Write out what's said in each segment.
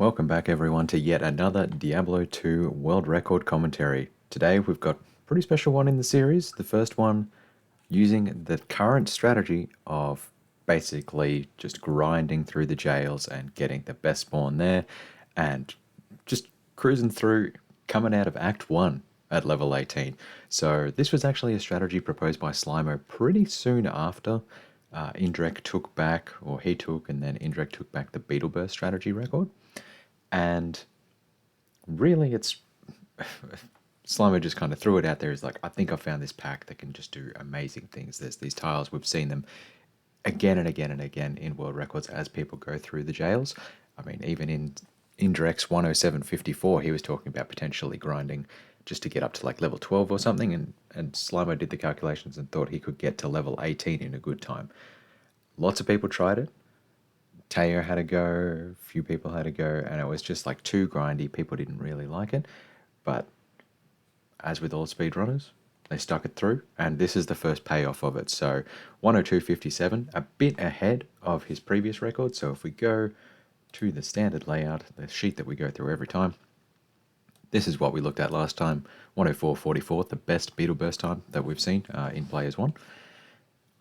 Welcome back everyone to yet another Diablo 2 world record commentary. Today we've got a pretty special one in the series. The first one using the current strategy of basically just grinding through the jails and getting the best spawn there and just cruising through, coming out of Act 1 at level 18. So this was actually a strategy proposed by Slimo pretty soon after Indrek took back, or he took, and then Indrek took back the Beetle Burst strategy record. And really it's Slimo just kind of threw it out there. He's like, I think I found this pack that can just do amazing things. There's these tiles, we've seen them again and again and again in world records as people go through the jails. I mean, even in Indrek's 107.54, he was talking about potentially grinding just to get up to like level 12 or something, and Slimo did the calculations and thought he could get to level 18 in a good time. Lots of people tried it. Teo had a go, a few people had a go, and it was just like too grindy. People didn't really like it, but as with all speedrunners, they stuck it through, and this is the first payoff of it. So 102.57, a bit ahead of his previous record. So if we go to the standard layout, the sheet that we go through every time, this is what we looked at last time, 104.44, the best Beetle Burst time that we've seen in Players 1.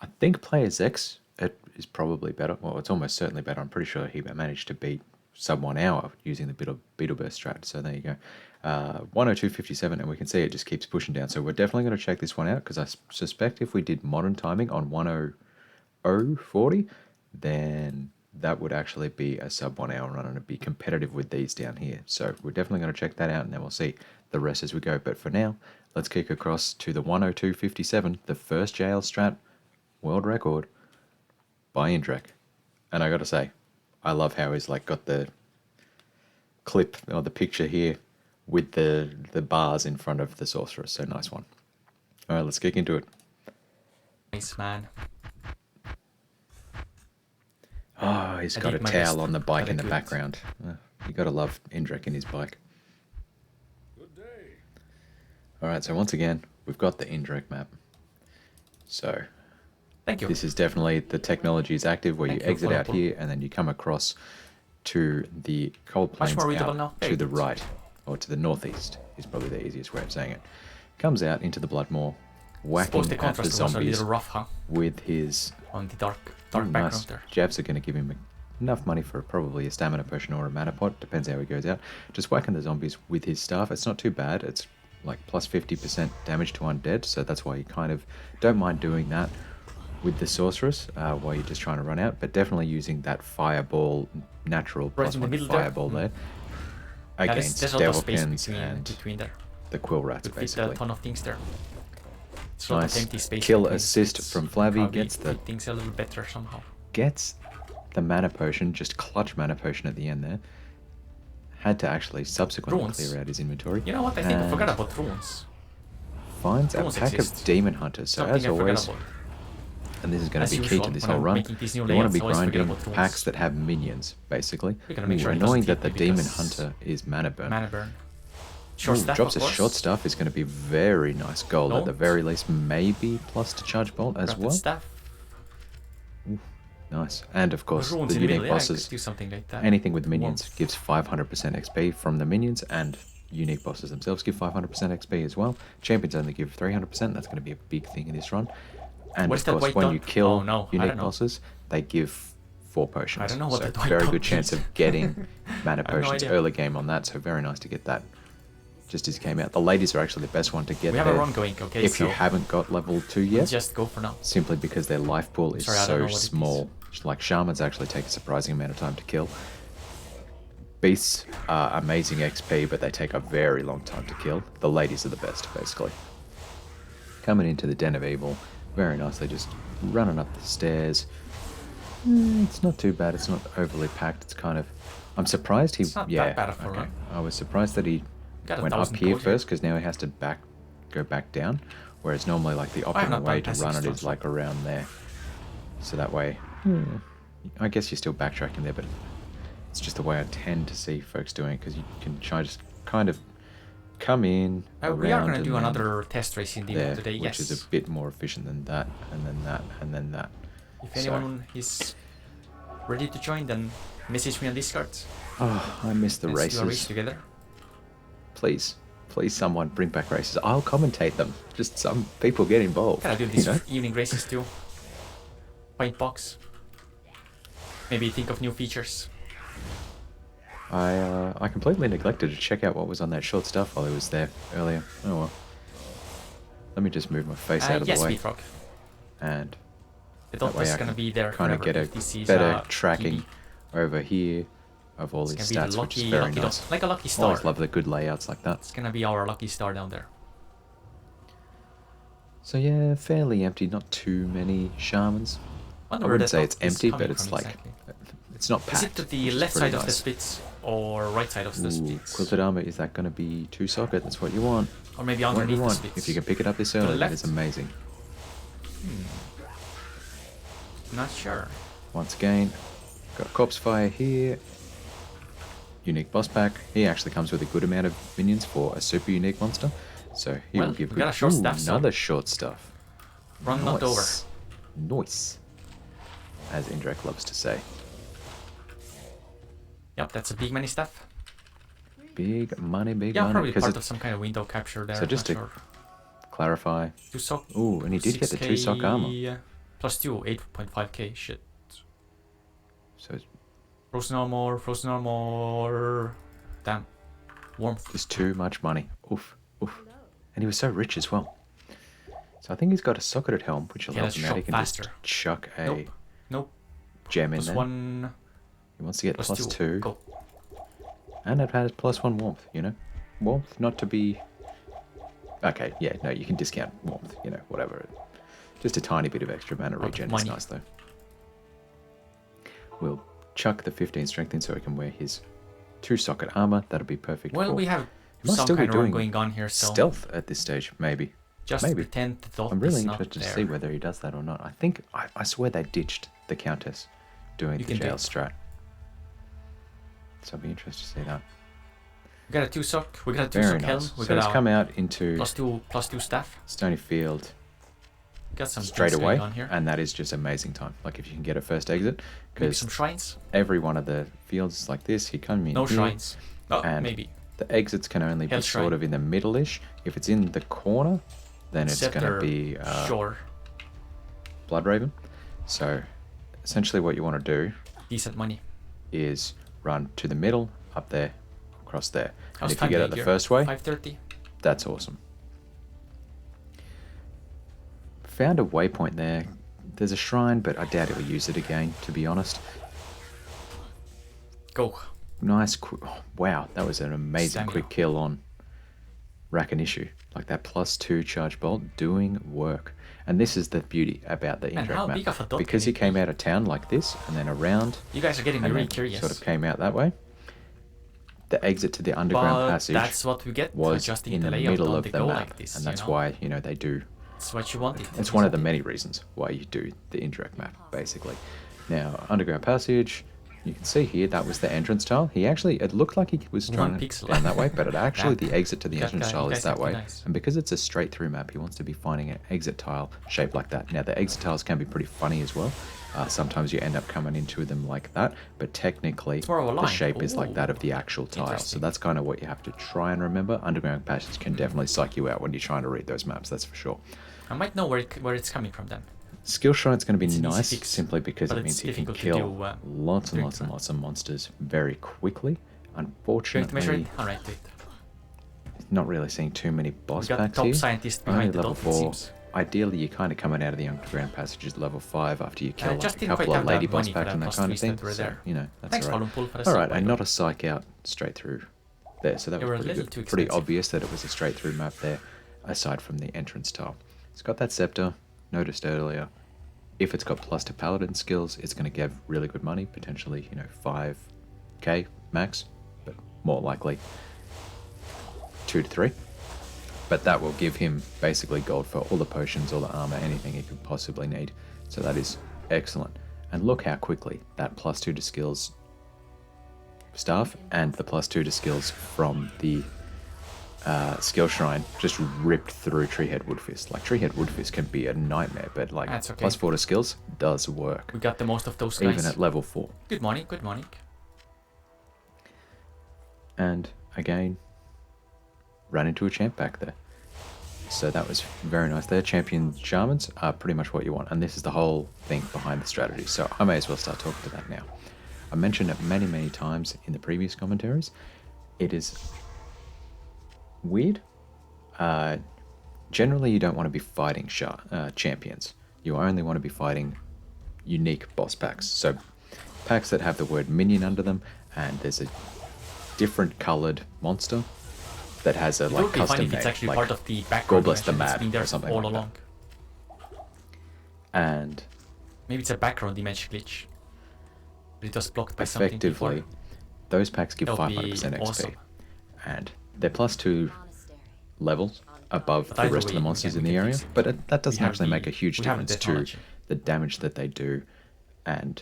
I think Players X, it is probably better. Well, it's almost certainly better. I'm pretty sure he managed to beat sub 1 hour using the Beetle Burst strat. So there you go. 102.57, and we can see it just keeps pushing down. So we're definitely going to check this one out, because I suspect if we did modern timing on 100.40, then that would actually be a sub 1 hour run and it'd be competitive with these down here. So we're definitely going to check that out, and then we'll see the rest as we go. But for now, let's kick across to the 102.57, the first jail strat world record by Indrek. And I gotta say, I love how he's like got the clip or the picture here with the bars in front of the Sorceress. So nice one. All right, let's kick into it. Nice man. Oh, he's got a towel on the bike in the background. You gotta love Indrek and his bike. Good day. All right, so once again, we've got the Indrek map. So Thank you. this is definitely, the technology is active where you exit out here and then you come across to the cold plains out to the right, or to the northeast is probably the easiest way of saying it. Comes out into the Bloodmoor, whacking at the zombies with his on the dark background there. Jabs are going to give him enough money for probably a stamina potion or a mana pot, depends how he goes out. Just whacking the zombies with his staff. It's not too bad. It's like plus 50% damage to undead, so that's why you kind of don't mind doing that with the Sorceress while you're just trying to run out, but definitely using that fireball, natural plus 1 fireball there against Devilkins and the Quill Rats, basically. A ton of things there. Nice kill assist from Flavy, gets things a little better somehow. Gets the mana potion, just clutch mana potion at the end there. Had to actually subsequently clear out his inventory. You know what, I think I forgot about runes. Finds a pack of Demon Hunters, so as always, and this is going to be key to this whole run, you want to be grinding packs that have minions, basically. Annoying that the Demon Hunter is mana burn. Drops a short stuff is going to be very nice gold at the very least, maybe plus to charge bolt as well. Ooh, nice. And of course, the unique bosses, anything with minions gives 500% XP from the minions, and unique bosses themselves give 500% XP as well. Champions only give 300%, that's going to be a big thing in this run. And of course, when you kill unique bosses, they give 4 potions. So very good chance of getting mana potions early game on that, so very nice to get that just as it came out. The ladies are actually the best one to get there if you haven't got level 2 yet. Just go for now. Simply because their life pool is so small. Like shamans actually take a surprising amount of time to kill. Beasts are amazing XP, but they take a very long time to kill. The ladies are the best, basically. Coming into the Den of Evil, very nicely, just running up the stairs. It's not too bad. It's not overly packed. It's kind of, I'm surprised he, I was surprised that he went up here first, because now he has to go back down, whereas normally like the optimal way to run it is like around there. So that way, I guess you're still backtracking there, but it's just the way I tend to see folks doing it, because you can try just kind of come in we are going to do another test race in Diablo today, which is a bit more efficient than that, and then that, and then that. If anyone is ready to join, then message me on Discord. Oh, I miss the Let's do a race races. together. Please, please, someone bring back races. I'll commentate them. Just some people get involved. Gotta do these evening races too. Point box. Maybe think of new features. I completely neglected to check out what was on that short stuff while I was there earlier. Oh well. Let me just move my face out of yes, the way. Beatrock. And The that way doctor's I gonna can be there kind of forever get if this a is, better tracking PB. over here of all It's these gonna be stats, the which is lucky, very lucky nice. dot, like a lucky star. Always love the good layouts like that. It's gonna be our lucky star down there. So yeah, fairly empty. Not too many shamans. I Wonder where wouldn't that say it's dot is empty, coming but it's from like exactly. it's not Is packed. it to the which is left pretty side of the nice. splits or right side of the Ooh, splits? quilted armor, is that going to be 2-socket? That's what you want. Or maybe What you underneath the want. splits? If you can pick it up this the early, that is left? amazing. Not sure. Once again, got a corpse fire here. Unique boss pack. He actually comes with a good amount of minions for a super unique monster. So he Well, will give we got a short staff, so- another short stuff. Run not over. Nice. As Indrek loves to say. Yep, that's a big money stuff. Big money, big Yeah, money. probably 'Cause part it- of some kind of window capture there. So just not to sure. clarify. 2 sock. Ooh, and he did get the 2-sock armor. Plus 2, 8.5k. Shit. So it's Frozen armor, frozen armor. Damn. Warmth. just too much money. Oof, oof. And he was so rich as well. So I think he's got a socketed helm, which will Yeah, help let's him out. shop He can faster. just chuck a Nope. Nope. gem in Plus there. 1. He wants to get Plus plus 2. 2. Go. And it has plus 1 warmth, you know? Warmth not to be... Okay, yeah, no, you can discount warmth, you know, whatever. Just a tiny bit of extra mana regen is money. nice, though. We'll chuck the 15 strength in so he can wear his 2-socket armor. That'll be perfect Well, for... we have He must some still be kind of run doing going on here, so stealth at this stage, maybe. just maybe. pretend the dot I'm really is not interested to there. see whether he does that or not. I think... I swear they ditched the Countess doing You the can do jail it. strat. So I'll be interested to see that. We got a 2 sock. We got a 2 Very sock nice. helm. We So he's got come a out into plus 2 staff. Stony Field We got some straight things away, going on here. and that is just amazing time. Like if you can get a first exit, Maybe because some shrines. every one of the fields is like this. He come in No here, shrines. Oh, and maybe. the exits can only be Hell sort shrine. of in the middle-ish. If it's in the corner, then it's going to Scepter, be sure. Bloodraven. So essentially what you want to do Decent money. is run to the middle, up there, across there. And How's if you time get being it the here? first way, 5:30. that's awesome. Found a waypoint there. There's a shrine, but I doubt he'll use it again, to be honest. Go. Nice. Oh, wow, that was an amazing Samuel. quick kill on Rakan. Like that plus 2 charge bolt doing work. And this is the beauty about the And how Indrek big map. of a dot Because can he it came be? out of town like this, and then around, You guys are getting me and really then curious. sort of came out that way. The exit to the underground But passage that's what we get was adjusting in the layout middle on of the the go map. like this, And you that's know? why, you know, they do... It's what you wanted. It's one of the many reasons why you do the Indrek map, basically. Now, underground passage, you can see here, that was the entrance tile. He actually, it looked like he was One trying pixel. down that way, but it actually, Damn. the exit to the That entrance guy- tile you is guys that have to way. be nice. And because it's a straight through map, he wants to be finding an exit tile shaped like that. Now, the exit tiles can be pretty funny as well. Sometimes you end up coming into them like that, but technically, It's more of a the line. shape is like that of Ooh. the actual tile. So Interesting. that's kind of what you have to try and remember. Underground passage can definitely psych you out when you're trying to read those maps, that's for sure. I might know where it's coming from then. Skill Shrine's going to be It's an easy nice fix, simply because but it it's means you can difficult to kill do, lots and during lots and time. lots of monsters very quickly. Going to measure Unfortunately, it? Alright, wait. not really seeing too many boss We got the packs top here. scientist Only behind the level dot, it 4. seems. Ideally, you're kind of coming out of the underground passages level 5 after you kill just like a didn't quite couple of have that lady boss money for packs that and that plus kind of 3s thing. that were So, there. you know, that's Thanks, alright. Column Pool, for the Alright, sub, and by not the a psych out straight through there. So that They was were a pretty little good. too Pretty expensive. obvious that it was a straight through map there, aside from the entrance tile. It's got that scepter, noticed earlier. If it's got plus to paladin skills, it's going to give really good money, potentially, you know, 5k max, but more likely 2 to 3. But that will give him basically gold for all the potions, all the armor, anything he could possibly need. So that is excellent. And look how quickly that plus 2 to skills staff and the plus 2 to skills from the skill shrine just ripped through Treehead Woodfist. Like Treehead Woodfist can be a nightmare, but like That's okay. plus 4 to skills does work, We got the most of those guys. even at level 4. Good morning, good morning. And again, ran into a champ back there. So that was very nice there. Champion shamans are pretty much what you want. And this is the whole thing behind the strategy. So I may as well start talking to that now. I mentioned it many, many times in the previous commentaries. It is weird. Generally, you don't want to be fighting champions. You only want to be fighting unique boss packs. So packs that have the word minion under them, and there's a different colored monster that has a It like would be funny custom if it's name, actually like part of the background. Gobless the dimension. It's Mad been there or something all like along. that. And Maybe it's a background dimension glitch. But it was blocked by something effectively, before. those packs give That would 500% be XP, awesome. and they're +2 levels above But the either rest of way, the monsters we in can the area. fix it. But that doesn't have actually make a huge we have the difference to technology. the damage that they do and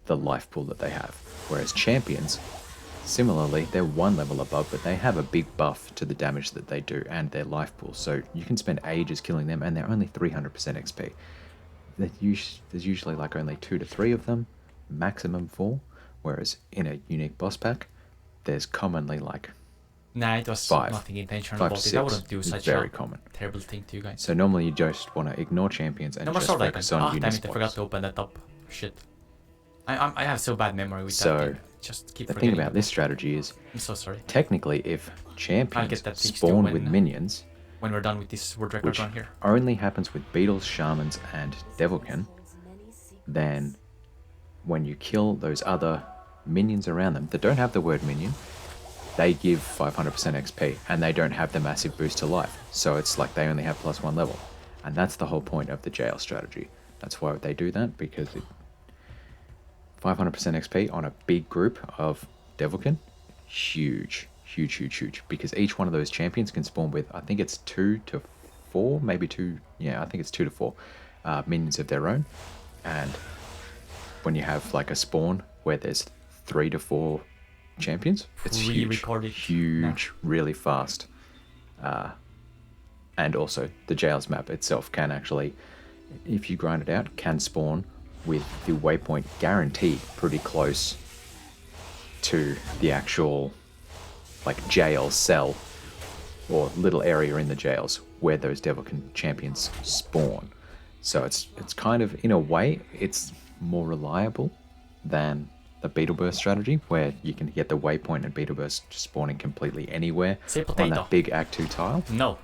the life pool that they have. Whereas champions, similarly, they're 1 level above, but they have a big buff to the damage that they do and their life pool. So you can spend ages killing them, and they're only 300% XP. There's usually like only 2 to 3 of them, maximum 4. Whereas in a unique boss pack, there's commonly like Nah, it was 5, nothing intentional 5 about to 6. it. I wouldn't do It's such very a common. terrible thing to you guys. So normally you just want to ignore champions and No more just sword icon. focus on Ah, damn unit it, I forgot spawns. to open that up. Shit. I have so bad memory with So, that thing. Just keep The forgetting. thing about this strategy is, I'm so sorry. technically, if champions get that fixed too spawn when- with minions, When we're done with this word record which run here. only happens with beetles, shamans, and devilkin, then when you kill those other minions around them that don't have the word minion, they give 500% XP, and they don't have the massive boost to life. So it's like they only have +1 level. And that's the whole point of the jail strategy. That's why they do that, because 500% XP on a big group of devilkin, huge, huge, huge, huge. Because each one of those champions can spawn with, I think it's 2 to 4, maybe 2, yeah, I think it's 2 to 4 minions of their own. And when you have like a spawn where there's 3 to 4 champions, it's huge, Pre-recorded. huge, really fast. And also the jails map itself can actually, if you grind it out, can spawn with the waypoint guaranteed pretty close to the actual like jail cell or little area in the jails where those devilkin champions spawn. So it's kind of, in a way, it's more reliable than the beetle burst strategy, where you can get the waypoint and beetle burst spawning completely anywhere Say on potato. that big Act 2 tile. No.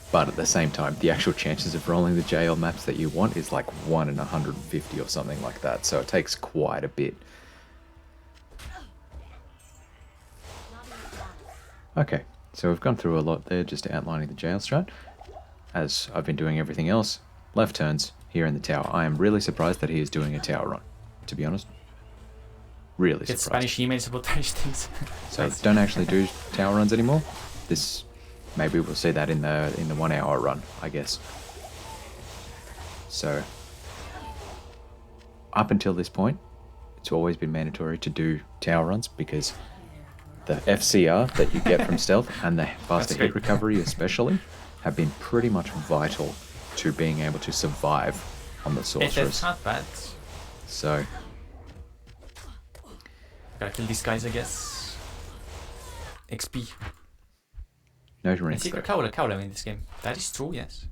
But at the same time, the actual chances of rolling the jail maps that you want is like 1 in 150 or something like that. So it takes quite a bit. Okay, so we've gone through a lot there, just outlining the jail strat. As I've been doing everything else, left turns here in the tower. I am really surprised that he is doing a tower run, to be honest. Really Get surprised. Spanish emails about Spanish things. So don't actually do tower runs anymore. This, maybe we'll see that in the 1 hour run, I guess. So up until this point, it's always been mandatory to do tower runs, because the FCR that you get from stealth and the faster hit great. recovery especially have been pretty much vital to being able to survive on the It's sorceress. not bad. So Gotta kill these guys, I guess. XP. no And rinse though. secret cow in this game. That is true, yes.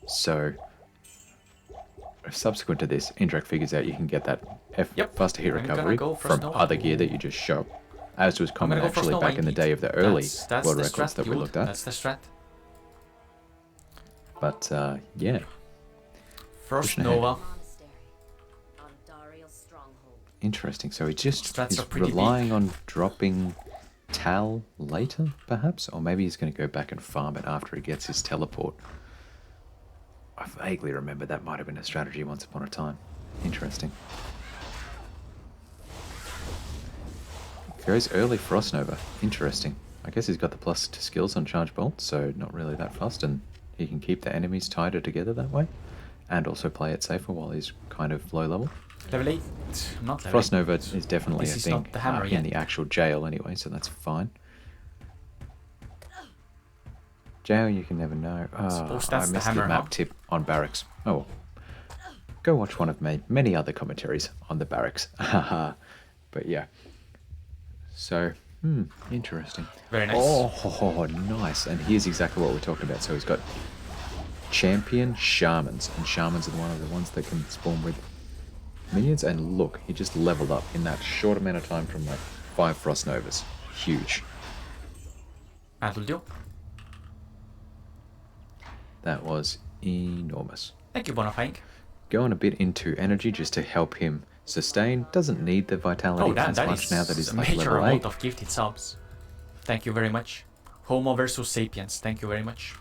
So subsequent to this, Indrek figures out you can get that Yep. faster hit I'm gonna recovery go first from Nova. other gear that you just shop, as was common gonna go first actually Nova back in the indeed. day of the early That's world the records strat, that we dude. looked at. That's the strat. But First Pushing ahead. Nova. interesting. So he's Strats are pretty relying on dropping Tal later, perhaps? Or maybe he's going to go back and farm it after he gets his teleport. I vaguely remember that might have been a strategy once upon a time. Interesting. Goes early Frost Nova. Interesting. I guess he's got the plus to skills on Charge Bolt, so not really that fast, and he can keep the enemies tighter together that way, and also play it safer while he's kind of low level. Level 8. Not level Frost 8. Nova is definitely This a is thing not the hammer in yet. the actual jail anyway, so that's fine. Jail, you can never know. Oh, Suppose I that's the missed hammer, the map huh? tip on barracks. Oh, well. Go watch one of my many other commentaries on the barracks. But yeah. So, interesting. Very nice. Oh, nice. And here's exactly what we're talking about. So he's got champion shamans, and shamans are one of the ones that can spawn with minions. And look, he just leveled up in that short amount of time from like 5 Frost Novas. Huge. That'll do. That was enormous. Thank you, Bonafide. Going a bit into energy just to help him sustain. Doesn't need the vitality Oh, that much is now that he's a like major level amount 8. of gifted subs. Thank you very much. Homo versus Sapiens. Thank you very much.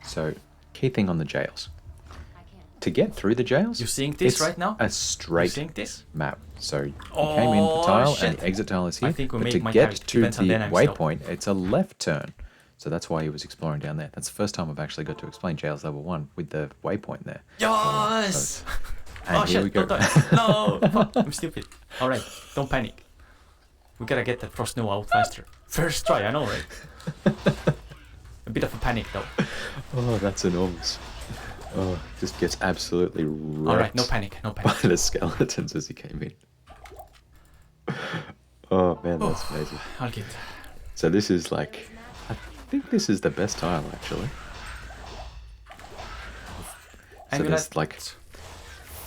So, key thing on the jails. To get through the jails, You seeing this it's right now? a You straight seeing this? map. So you came in the tile and shit. the exit tile is here. I think we But made to my get target. to Depends on the dynamics though. waypoint, it's a left turn. So that's why he was exploring down there. That's the first time I've actually got to explain jails level 1 with the waypoint there. Yes! And Oh here we shit, go. don't die. No! Fuck, I'm stupid. Alright, don't panic. We gotta get that Frost Nova out faster. First try, I know, right? A bit of a panic though. Oh, that's enormous. Oh, just gets absolutely wrecked Alright, no panic, no by panic. the skeletons as he came in. Oh man, that's amazing. I'll get. So this is like, I think this is the best tile actually. So there's like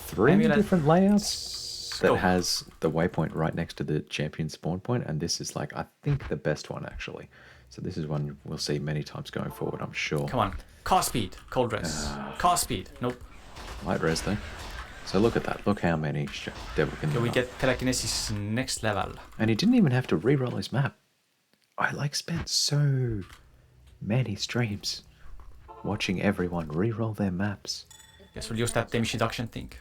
3 Amulet. different layouts that Go. has the waypoint right next to the champion spawn point, and this is like, I think, the best one actually. So this is one we'll see many times going forward, I'm sure. Come on. Cast speed, cold res. Cast speed, nope. Light res though. So look at that. Look how many devil can Okay, we do. get telekinesis next level. And he didn't even have to re-roll his map. I like spent so many streams watching everyone re-roll their maps Yes, we'll use that damage reduction thing.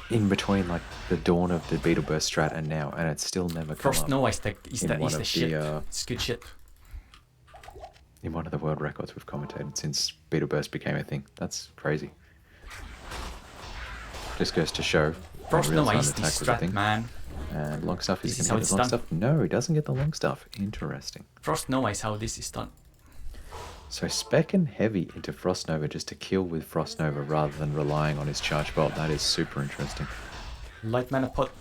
in between like the dawn of the Beetle Burst strat and now, and it's still never come Frost up Nova is the in one of shit. the, It's good shit. in one of the world records we've commentated since Beetle Burst became a thing. That's crazy. Just goes to show Frost real Nova time is the attack was a strat, thing. man. And long stuff, is This he is going how to get it's his long done. stuff? No, he doesn't get the long stuff. Interesting. Frost Nova is how this is done. So spec and heavy into Frost Nova just to kill with Frost Nova rather than relying on his charge bolt. That is super interesting. Light mana pot.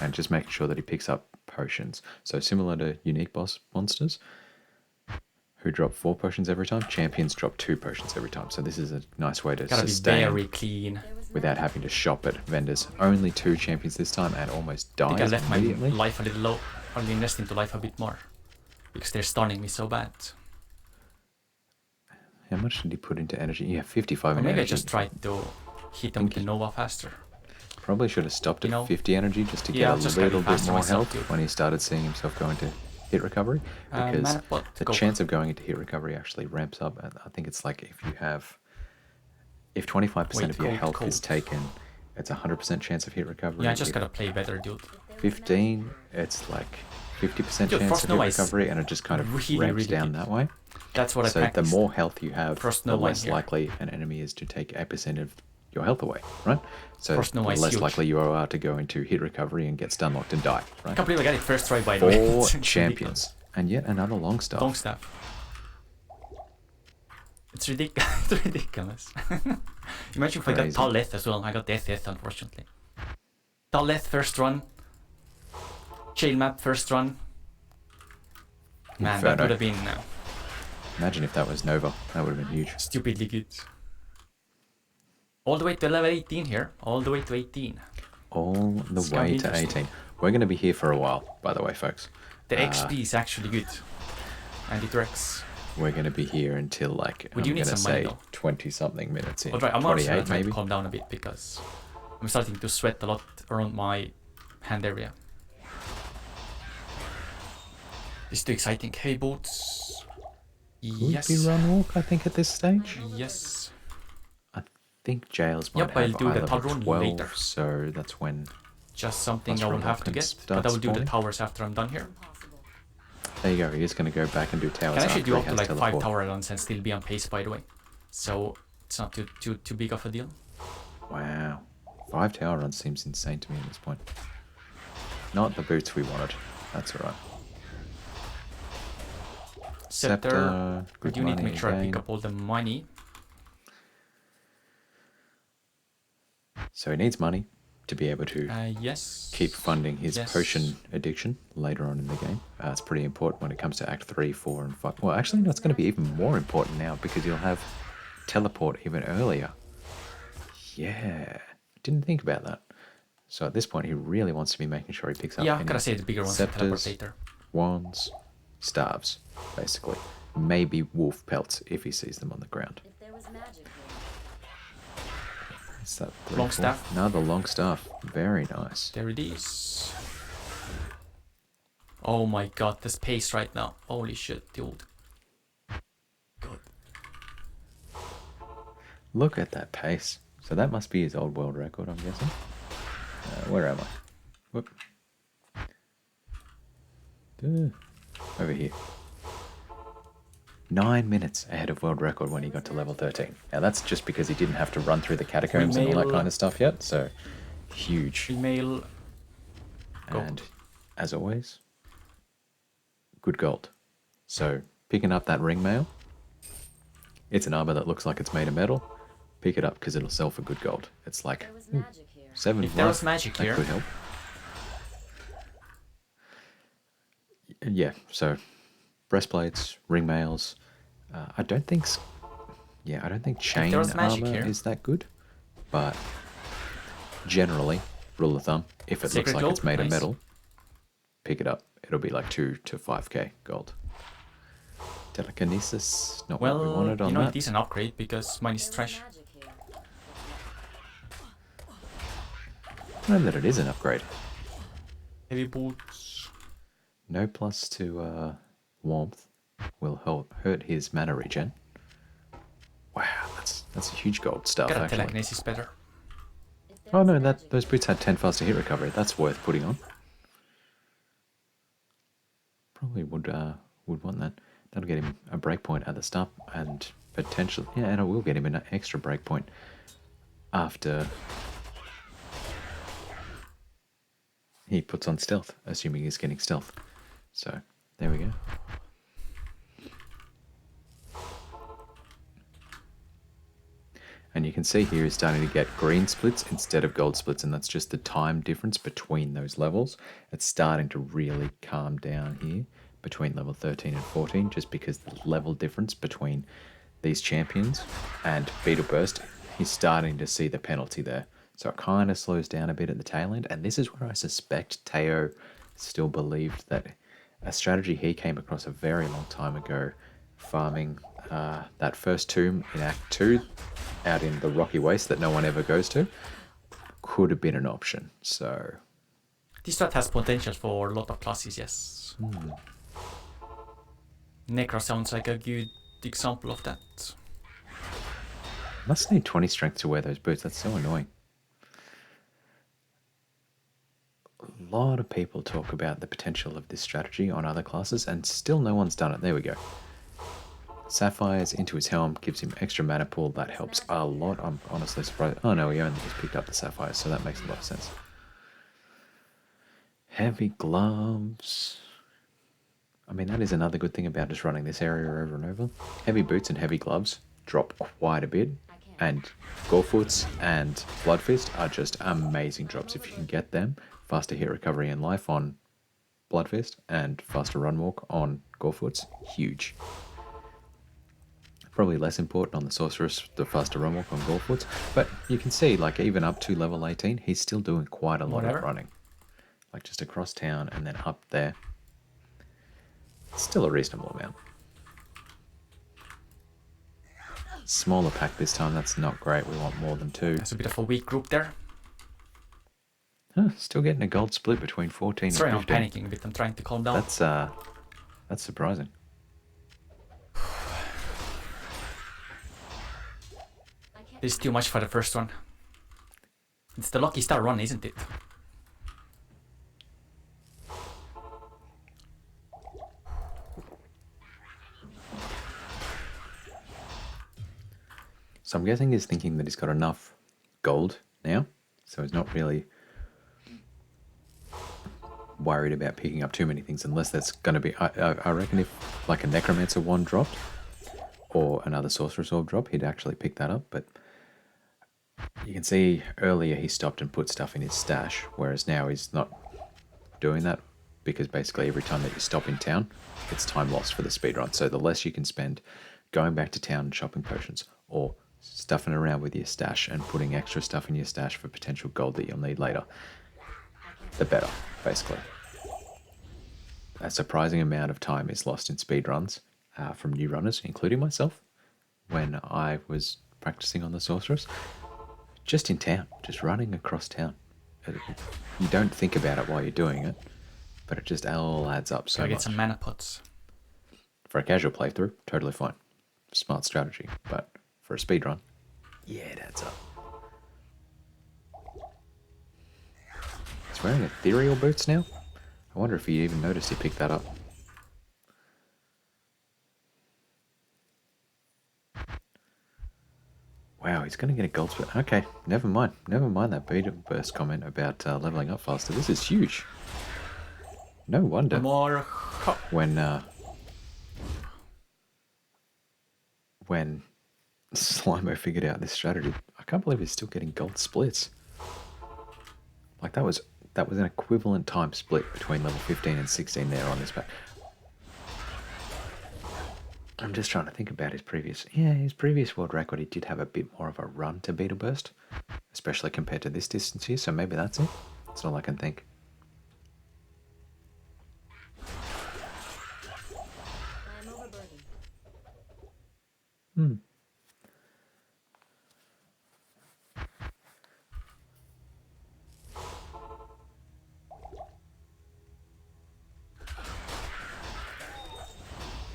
And just making sure that he picks up potions. So similar to unique boss monsters who drop 4 potions every time, champions drop 2 potions every time. So this is a nice way to Gotta be sustain very clean. without having to shop at vendors. Only 2 champions this time and almost I think I dies left my immediately. life a little low. I'll invest into life a bit more. Because they're stunning me so bad. How much did he put into energy? Yeah, 55 Or in maybe I energy. just tried to hit them with the Nova faster. Probably should have stopped at You know, 50 energy just to yeah, I'll get a just gotta be little bit faster more myself, health dude. when he started seeing himself go into hit recovery. Because mana pot, the go. chance of going into hit recovery actually ramps up. And I think it's like if 25% Wait, of your cold, health cold. is taken, it's a 100% chance of hit recovery. Yeah, I just If gotta play better, dude. 15, it's like 50% Dude, chance Frost of hit Nova is recovery, and it just kind of really, ramps really down good. that way. That's what I So practiced. the more health you have, Frost the Nova less here. likely an enemy is to take 8% of your health away, right? So Frost the Nova is less huge. likely you are to go into hit recovery and get stun locked and die, I right? can't believe I got it first try, by the way. 4 It's ridiculous. champions. And yet another long staff. Long staff. It's ridiculous. It's ridiculous. Imagine if I got Crazy. Taleth as well. I got Death, unfortunately. Taleth first run. Chain map first run. Man, that Inferno. would have been Imagine if that was Nova. That would have been huge. stupidly good. All the way to level 18 here. All the way to 18. All the It's gonna way be to interesting. 18. We're going to be here for a while, by the way, folks. The XP is actually good. And it wrecks. We're going to be here until like, We I'm do need going to some money, say though. 20-something minutes in. Alright, I'm also 28 gonna try to maybe? calm down a bit because I'm starting to sweat a lot around my hand area. It's too exciting. Heavy boots. Would Yes. be run walk, I think, at this stage. Yes. I think jails might Yep, I'll have do the eye level Talron 12, later. so that's when... Just something Plus I will run have walk to and get. start But I will do the spawning. towers after I'm done here. There you go, he is going to go back and do towers Can actually after do he up to has like 5 teleport. tower runs and still be on pace, by the way. So it's not too big of a deal. Wow. 5 tower runs seems insane to me at this point. Not the boots we wanted. That's alright. Scepter. Good But you need to money make sure I pick again. up all the money. So he needs money to be able to Yes. keep funding his Yes. potion addiction later on in the game. It's pretty important when it comes to Act 3, 4, and 5. Well, actually, no, it's going to be even more important now because you'll have teleport even earlier. Yeah, didn't think about that. So at this point, he really wants to be making sure he picks up Yeah, any gotta say the bigger ones teleport scepters, later. wands, staves, basically. Maybe wolf pelts if he sees them on the ground. If there was magic Is that Long 3, 4? staff. Another long staff. Very nice. There it is. Oh my god, this pace right now. Holy shit, dude. God. Look at that pace. So that must be his old world record, I'm guessing. Where am I? Whoop. Over here. 9 minutes ahead of world record when he got to level 13. Now that's just because he didn't have to run through the catacombs and all that Remail. kind of stuff yet, so huge. Email. Go. And as always, good gold. So picking up that ring mail, it's an armor that looks like it's made of metal. Pick it up because it'll sell for good gold. It's like there was magic here. 7 If there was worth. magic That here. could help. Yeah, so breastplates, ring mails. I don't think. I don't think chain there was magic armor here. is that good, but generally, rule of thumb, if it Sacred looks like it's Globe? made of Nice. metal, pick it up. It'll be like 2 to 5k gold. Telekinesis, not what we Well, wanted on you know, that. it is an upgrade because mine is There was trash. magic here. I know that it is an upgrade. Heavy boots. No plus to warmth will hurt his mana regen. Wow, that's a huge gold stuff Gotta actually. telekinesis better. If there Oh was no, magic those boots had 10 faster hit recovery. That's worth putting on. Probably would want that. That'll get him a breakpoint at the start and potentially, and it will get him an extra breakpoint after he puts on stealth, assuming he's getting stealth. So there we go. And you can see here he's starting to get green splits instead of gold splits, and that's just the time difference between those levels. It's starting to really calm down here between level 13 and 14, just because the level difference between these champions and Beetle Burst, he's starting to see the penalty there. So it kind of slows down a bit at the tail end, and this is where I suspect Teo still believed that a strategy he came across a very long time ago, farming that first tomb in Act 2 out in the rocky waste that no one ever goes to, could have been an option. So This strat has potential for a lot of classes, yes. Necro sounds like a good example of that. must need 20 strength to wear those boots. That's so annoying. A lot of people talk about the potential of this strategy on other classes, and still no one's done it. There we go. Sapphires into his helm gives him extra mana pool. That helps a lot. I'm honestly surprised. Oh no, he only just picked up the sapphires, so that makes a lot of sense. Heavy gloves. I mean, that is another good thing about just running this area over and over. Heavy boots and heavy gloves drop quite a bit, and Gorefoots and Bloodfist are just amazing drops if you can get them. Faster hit recovery and life on Bloodfist and faster run walk on Gorefoots. Huge. Probably less important on the Sorceress, the faster run walk on Gorefoots, but you can see, like, even up to level 18, he's still doing quite a lot Whatever. of running. Like, just across town and then up there. Still a reasonable amount. Smaller pack this time, that's not great. We want more than 2. There's a bit of a weak group there. Huh, still getting a gold split between 14 Sorry, and I'm 15. panicking a bit. I'm trying to calm down. That's surprising. This is too much for the first one. It's the Lucky Star run, isn't it? So I'm guessing he's thinking that he's got enough gold now, so he's not really worried about picking up too many things unless that's going to be... I reckon if like a Necromancer wand dropped or another Sorceress Orb drop, he'd actually pick that up. But you can see earlier he stopped and put stuff in his stash, whereas now he's not doing that because basically every time that you stop in town, it's time lost for the speedrun. So the less you can spend going back to town and shopping potions or stuffing around with your stash and putting extra stuff in your stash for potential gold that you'll need later, the better, basically. A surprising amount of time is lost in speedruns from new runners, including myself, when I was practicing on the Sorceress. Just in town, just running across town. You don't think about it while you're doing it, but it just all adds up so Gotta get much. some mana pots. For a casual playthrough, totally fine. Smart strategy, but for a speedrun, yeah, it adds up. He's wearing ethereal boots now? I wonder if he even noticed he picked that up. Wow, he's going to get a gold split. Okay, never mind. Never mind that beta burst comment about leveling up faster. This is huge. No wonder More. when Slimo figured out this strategy. I can't believe he's still getting gold splits. Like that was an equivalent time split between level 15 and 16 there on this map. I'm just trying to think about his previous world record. He did have a bit more of a run to beat a burst, especially compared to this distance here. So maybe that's it. That's all I can think. I am overburdened.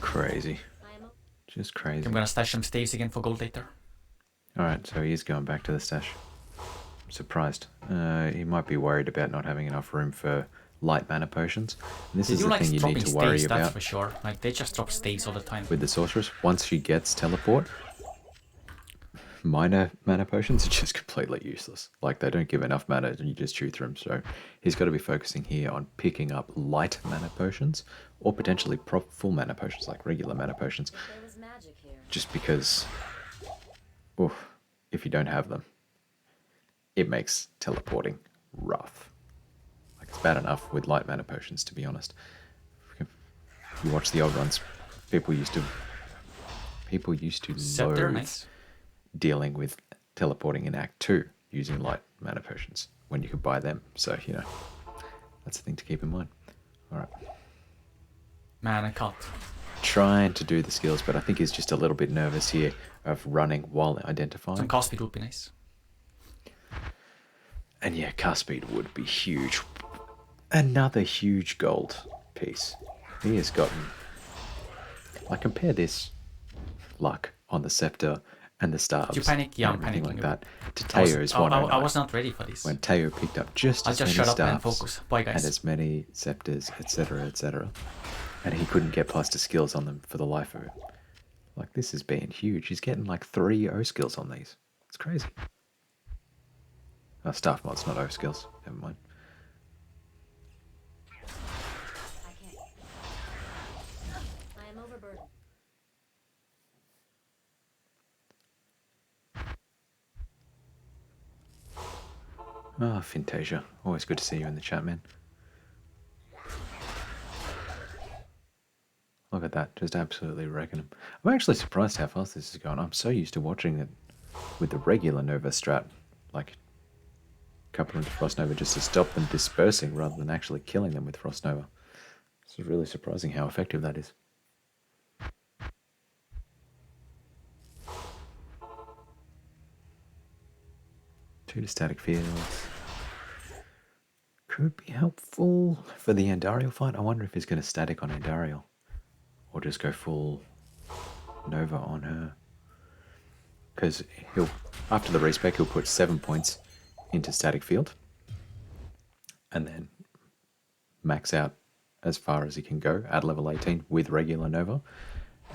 Crazy. I am Just crazy. I'm gonna stash some staves again for gold later. Alright, so he is going back to the stash. I'm surprised. He might be worried about not having enough room for light mana potions. And this They is do the like thing you dropping need to worry staves, that's about for sure. Like they just drop staves all the time. with the Sorceress. Once she gets teleport, minor mana potions are just completely useless. Like they don't give enough mana and you just chew through them. So he's got to be focusing here on picking up light mana potions or potentially full mana potions like regular mana potions. there was magic here. Just because, if you don't have them, it makes teleporting rough. Like it's bad enough with light mana potions, to be honest. You watch the old runs, people used to Scepter, loathe nice. dealing with teleporting in Act 2 using light mana potions when you could buy them. So, that's the thing to keep in mind. Alright. Mana cut. Trying to do the skills, but I think he's just a little bit nervous here of running while identifying. Some cast speed would be nice. And yeah, cast speed would be huge. Another huge gold piece. He has gotten... Like, compare this luck on the scepter and the stars. Did you panic? Yeah, I'm and everything panicking. like that. To Teo's I 109. was not ready for this. When Teo picked up just I'll as just many shut up and staffs focus. Bye, guys. and as many scepters, etc., etc. And he couldn't get plus to skills on them for the life of it. Like, this has been huge. He's getting like 3 O skills on these. It's crazy. Staff mods, not O skills. Never mind. I can't. I am overburdened. Fintasia. Always good to see you in the chat, man. Look at that. Just absolutely wrecking him. I'm actually surprised how fast this is going. I'm so used to watching it with the regular Nova strat. Like, couple into Frost Nova just to stop them dispersing rather than actually killing them with Frost Nova. It's really surprising how effective that is. Two to static fields. Could be helpful for the Andariel fight. I wonder if he's going to static on Andariel. Or just go full Nova on her. Because after the respec, he'll put 7 points into static field. And then max out as far as he can go at level 18 with regular Nova.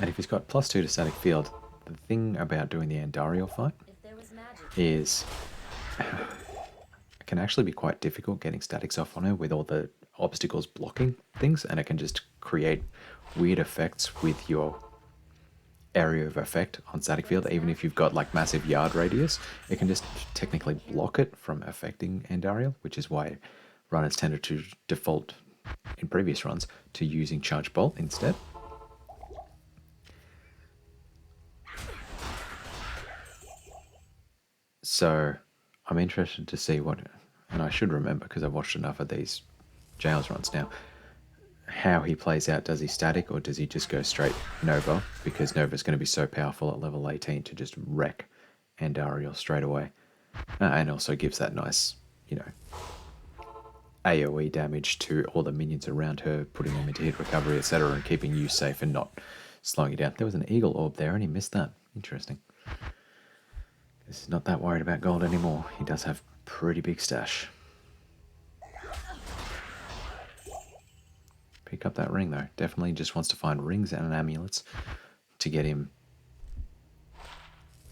And if he's got +2 to static field, the thing about doing the Andariel fight If there was magic, is it can actually be quite difficult getting statics off on her with all the obstacles blocking things, and it can just create weird effects with your area of effect on static field. Even if you've got like massive yard radius, it can just technically block it from affecting Andariel, which is why runners tended to default in previous runs to using Charge Bolt instead. So I'm interested to see what, and I should remember because I've watched enough of these Jails runs now, how he plays out. Does he static or does he just go straight Nova? Because Nova's going to be so powerful at level 18 to just wreck Andariel straight away. And also gives that nice, you know, AoE damage to all the minions around her, putting them into hit recovery, etc., and keeping you safe and not slowing you down. There was an eagle orb there and he missed that. Interesting. He's not that worried about gold anymore. He does have pretty big stash. Pick up that ring though. Definitely just wants to find rings and amulets to get him.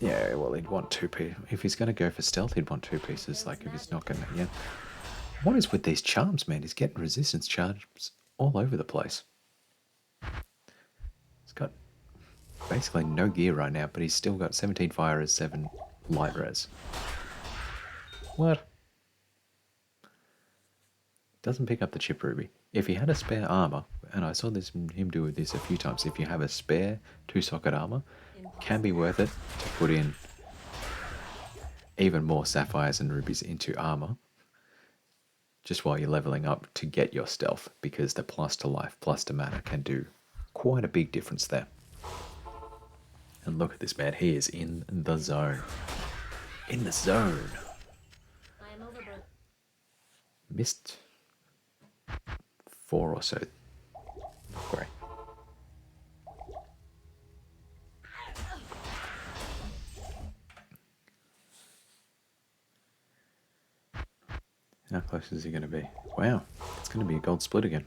Yeah, well, he'd want 2 pieces. If he's going to go for stealth, he'd want 2 pieces. Like, if he's not going to, yeah. What is with these charms, man? He's getting resistance charms all over the place. He's got basically no gear right now, but he's still got 17 fire res, 7 light res. What? Doesn't pick up the chip ruby. If he had a spare armor, and I saw him do this a few times, if you have a spare 2-socket armor, can be worth it to put in even more sapphires and rubies into armor just while you're leveling up to get your stealth, because the plus to life, plus to mana can do quite a big difference there. And look at this man, he is in the zone. In the zone. I am overburdened. Missed 4 or so. Great. How close is he going to be? Wow, it's going to be a gold split again.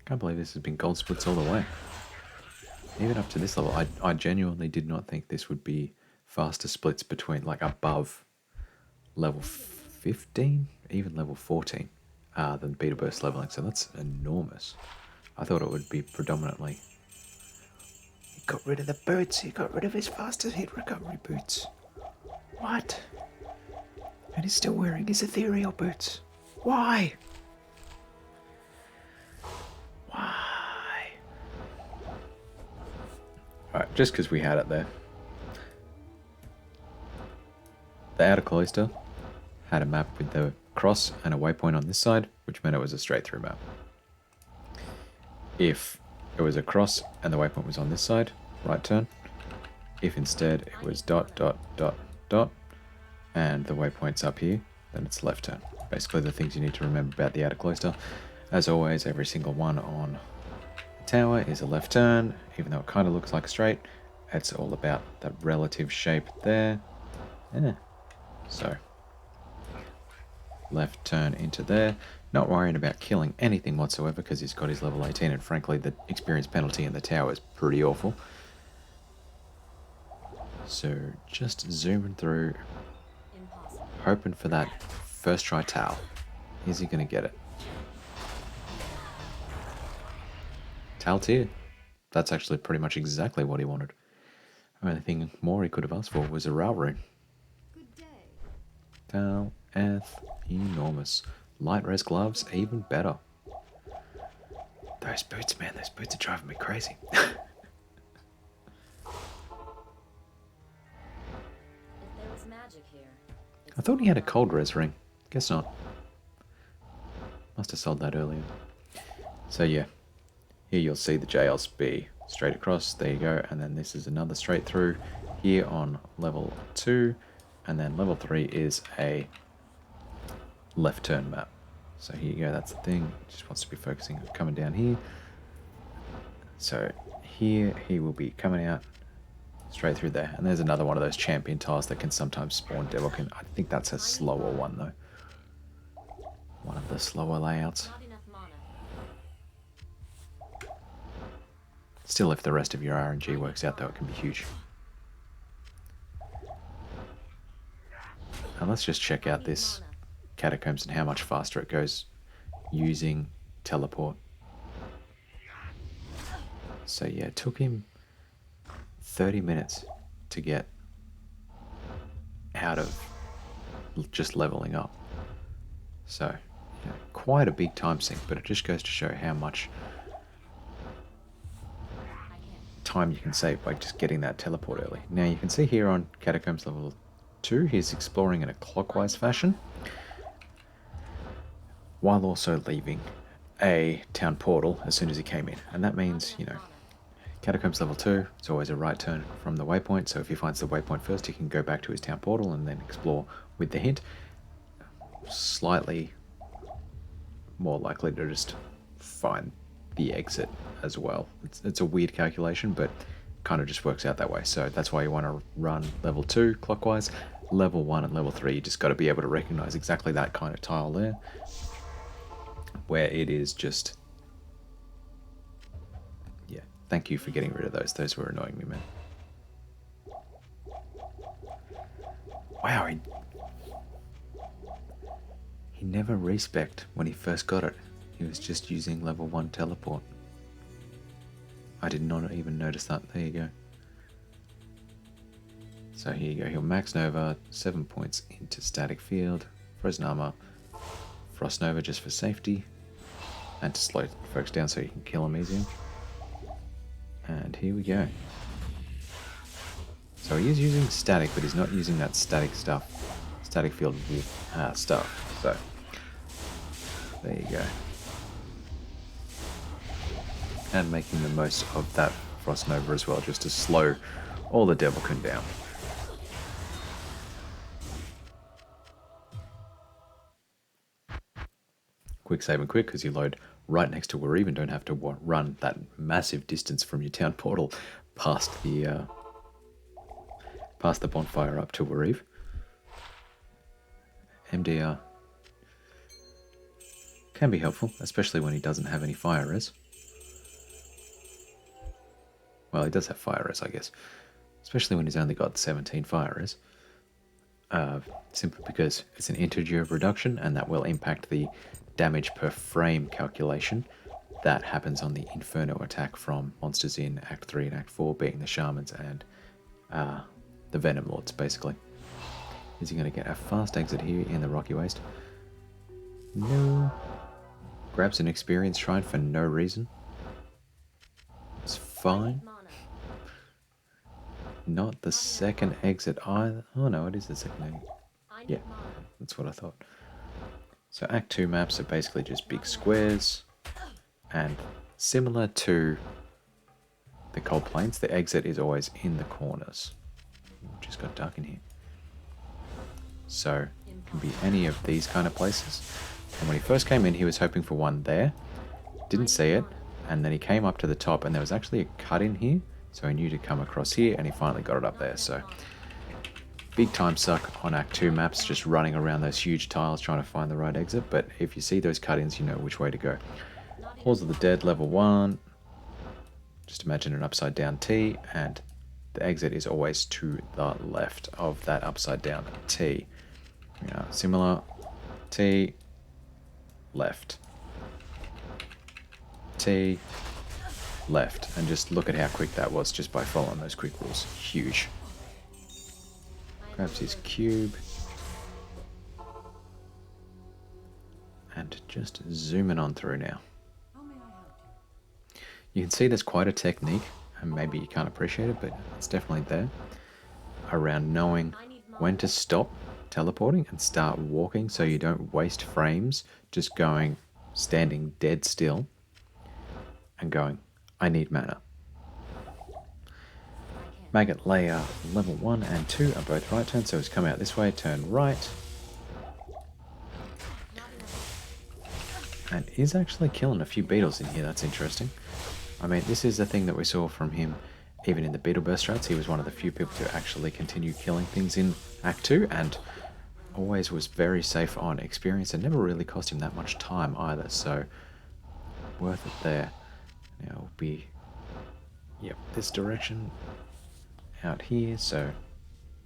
Can't believe this has been gold splits all the way. Even up to this level, I genuinely did not think this would be faster splits between, like, above level 15, even level 14, than beta burst leveling. So that's enormous. I thought it would be predominantly. He got rid of the boots. He got rid of his fastest hit recovery boots. What? And he's still wearing his ethereal boots. Why? Why? Alright, just because we had it there. The outer cloister had a map with the cross and a waypoint on this side, which meant it was a straight through map. If it was a cross and the waypoint was on this side, right turn. If instead it was dot, dot, dot, dot, and the waypoint's up here, then it's left turn. Basically the things you need to remember about the outer cloister. As always, every single one on the tower is a left turn, even though it kind of looks like a straight. It's all about the relative shape there. Yeah. So, left turn into there. Not worrying about killing anything whatsoever because he's got his level 18, and frankly the experience penalty in the tower is pretty awful. So, just zooming through, Impossible. hoping for that first try towel. Is he going to get it? Tal tier. That's actually pretty much exactly what he wanted. The only thing more he could have asked for was a Rao rune. Good day. Tal, Eth, enormous. Light res gloves, even better. Those boots, man, those boots are driving me crazy. If there was magic here. I thought he had a cold res ring. Guess not. Must have sold that earlier. So yeah, here you'll see the JLSB straight across. There you go. And then this is another straight through here on level 2. And then level 3 is a left turn map. So here you go. That's the thing. Just wants to be focusing on coming down here. So here he will be coming out straight through there. And there's another one of those champion tiles that can sometimes spawn Devilkin. I think that's a slower one though. One of the slower layouts. Not enough mana. Still, if the rest of your RNG works out though, it can be huge. And let's just check out this Catacombs and how much faster it goes using teleport. So yeah, it took him 30 minutes to get out of just leveling up. So, you know, quite a big time sink, but it just goes to show how much time you can save by just getting that teleport early. Now you can see here on Catacombs level 2, he's exploring in a clockwise fashion, while also leaving a town portal as soon as he came in. And that means, you know, Catacombs level 2, it's always a right turn from the waypoint, so if he finds the waypoint first, he can go back to his town portal and then explore with the hint. Slightly more likely to just find the exit as well. It's a weird calculation, but kind of just works out that way. So that's why you want to run level 2 clockwise. Level 1 and level 3, you just got to be able to recognize exactly that kind of tile there, where it is just... Yeah, thank you for getting rid of those. Those were annoying me, man. Wow, he never respec'd when he first got it. He was just using level 1 teleport. I did not even notice that. There you go. So here you go. He'll max Nova, 7 points into static field, frozen armor, frost Nova just for safety, and to slow folks down so you can kill them easier. And here we go. So he is using static, but he's not using that static stuff, static field stuff. So there you go. And making the most of that Frost Nova as well, just to slow all the Devilkin down. Quick save and quick, because you load right next to where you even don't have to run that massive distance from your town portal past the bonfire up to Wareve. MDR can be helpful, especially when he doesn't have any fire res. Well, he does have fire res, I guess. Especially when he's only got 17 fire res. Simply because it's an integer reduction, and that will impact the damage per frame calculation that happens on the Inferno attack from monsters in Act 3 and Act 4, being the Shamans and the Venom Lords, basically. Is he going to get a fast exit here in the Rocky Waste? No. Grabs an Experience Shrine for no reason. It's fine. Not the second exit either. Oh no, it is the second exit. Yeah, that's what I thought. So Act 2 maps are basically just big squares, and similar to the Cold Plains, the exit is always in the corners. Just got dark in here. So it can be any of these kind of places. And when he first came in, he was hoping for one there. Didn't see it, and then he came up to the top, and there was actually a cut in here, so he knew to come across here, and he finally got it up there. So big time suck on Act 2 maps, just running around those huge tiles trying to find the right exit, but if you see those cut-ins, you know which way to go. Halls of the Dead, level 1. Just imagine an upside down T, and the exit is always to the left of that upside down T. Similar, T, left, T, left, and just look at how quick that was just by following those quick rules. Huge. Grabs his cube, and just zooming on through now. You can see there's quite a technique, and maybe you can't appreciate it, but it's definitely there, around knowing when to stop teleporting and start walking so you don't waste frames just standing dead still and going, I need mana. Maggot Layer level 1 and 2 are both right turns, so he's come out this way, turn right. And is actually killing a few beetles in here, that's interesting. I mean, this is the thing that we saw from him even in the beetle burst strats. He was one of the few people to actually continue killing things in Act 2, and always was very safe on experience and never really cost him that much time either, so worth it there. Now it'll be, this direction out here, so,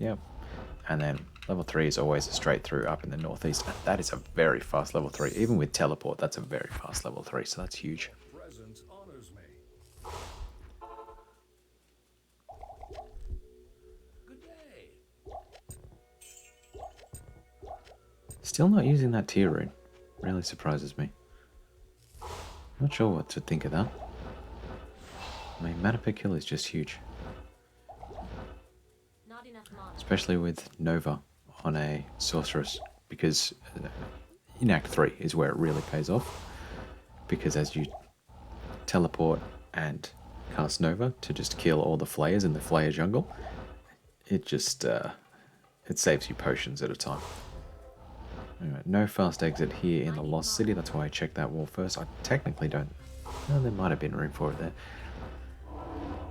and then Level 3 is always a straight through up in the northeast. And that is a very fast level 3. Even with teleport, that's a very fast level 3, so that's huge. Presence honors me. Good day. Still not using that tier rune. Really surprises me. Not sure what to think of that. I mean, mana per kill is just huge. Not enough mana. Especially with Nova on a Sorceress. Because in Act 3 is where it really pays off. Because as you teleport and cast Nova to just kill all the Flayers in the Flayer jungle, it just it saves you potions at a time. Anyway, no fast exit here in the Lost City. That's why I checked that wall first. I technically don't... Well, there might have been room for it there.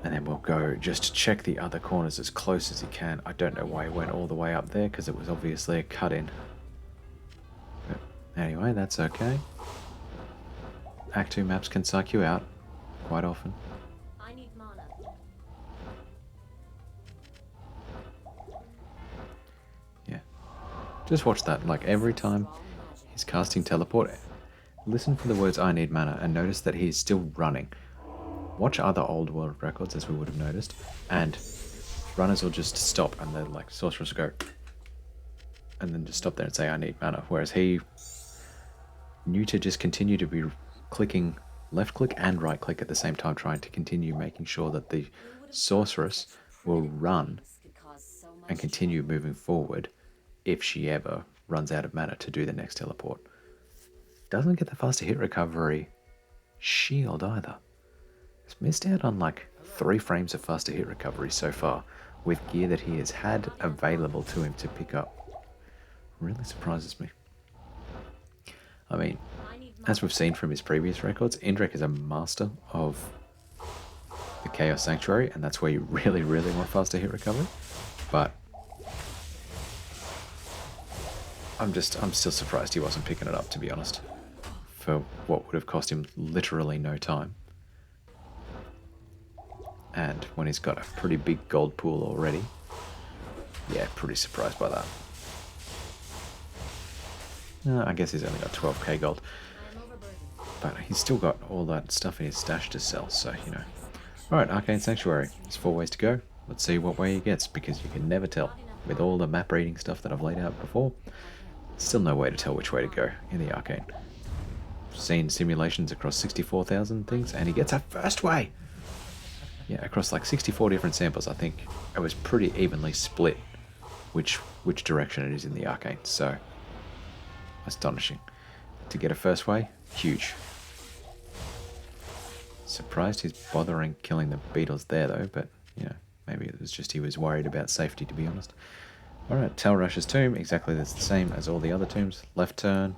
And then we'll go just check the other corners as close as you can. I don't know why he went all the way up there, because it was obviously a cut-in. But anyway, that's okay. Act 2 maps can psych you out quite often. I need mana. Yeah. Just watch that. Like every time Strong magic. he's casting teleport, listen for the words "I need mana" and notice that he's still running. Watch other old world records, as we would have noticed, and runners will just stop and then like Sorceress will go and then just stop there and say "I need mana," whereas he knew to just continue to be clicking left click and right click at the same time, trying to continue making sure that the Sorceress will run This could cause so much and continue moving forward if she ever runs out of mana to do the next teleport. Doesn't get the faster hit recovery shield either. He's missed out on like 3 frames of faster hit recovery so far with gear that he has had available to him to pick up. Really surprises me. I mean, I need as we've seen from his previous records, Indrek is a master of the Chaos Sanctuary, and that's where you really, really want faster hit recovery. But I'm still surprised he wasn't picking it up, to be honest, for what would have cost him literally no time. And when he's got a pretty big gold pool already, yeah, pretty surprised by that. I guess he's only got 12k gold, I am overburdened. but he's still got all that stuff in his stash to sell, so, you know. Alright, Arcane Sanctuary. There's 4 ways to go. Let's see what way he gets, because you can never tell. With all the map reading stuff that I've laid out before, still no way to tell which way to go in the Arcane. Seen simulations across 64,000 things, and he gets a first way! Yeah, across like 64 different samples, I think it was pretty evenly split which direction it is in the Arcane, so astonishing. To get a first way, huge. Surprised he's bothering killing the beetles there though, but you know, maybe it was just he was worried about safety, to be honest. Alright, Telrash's tomb, exactly the same as all the other tombs. Left turn.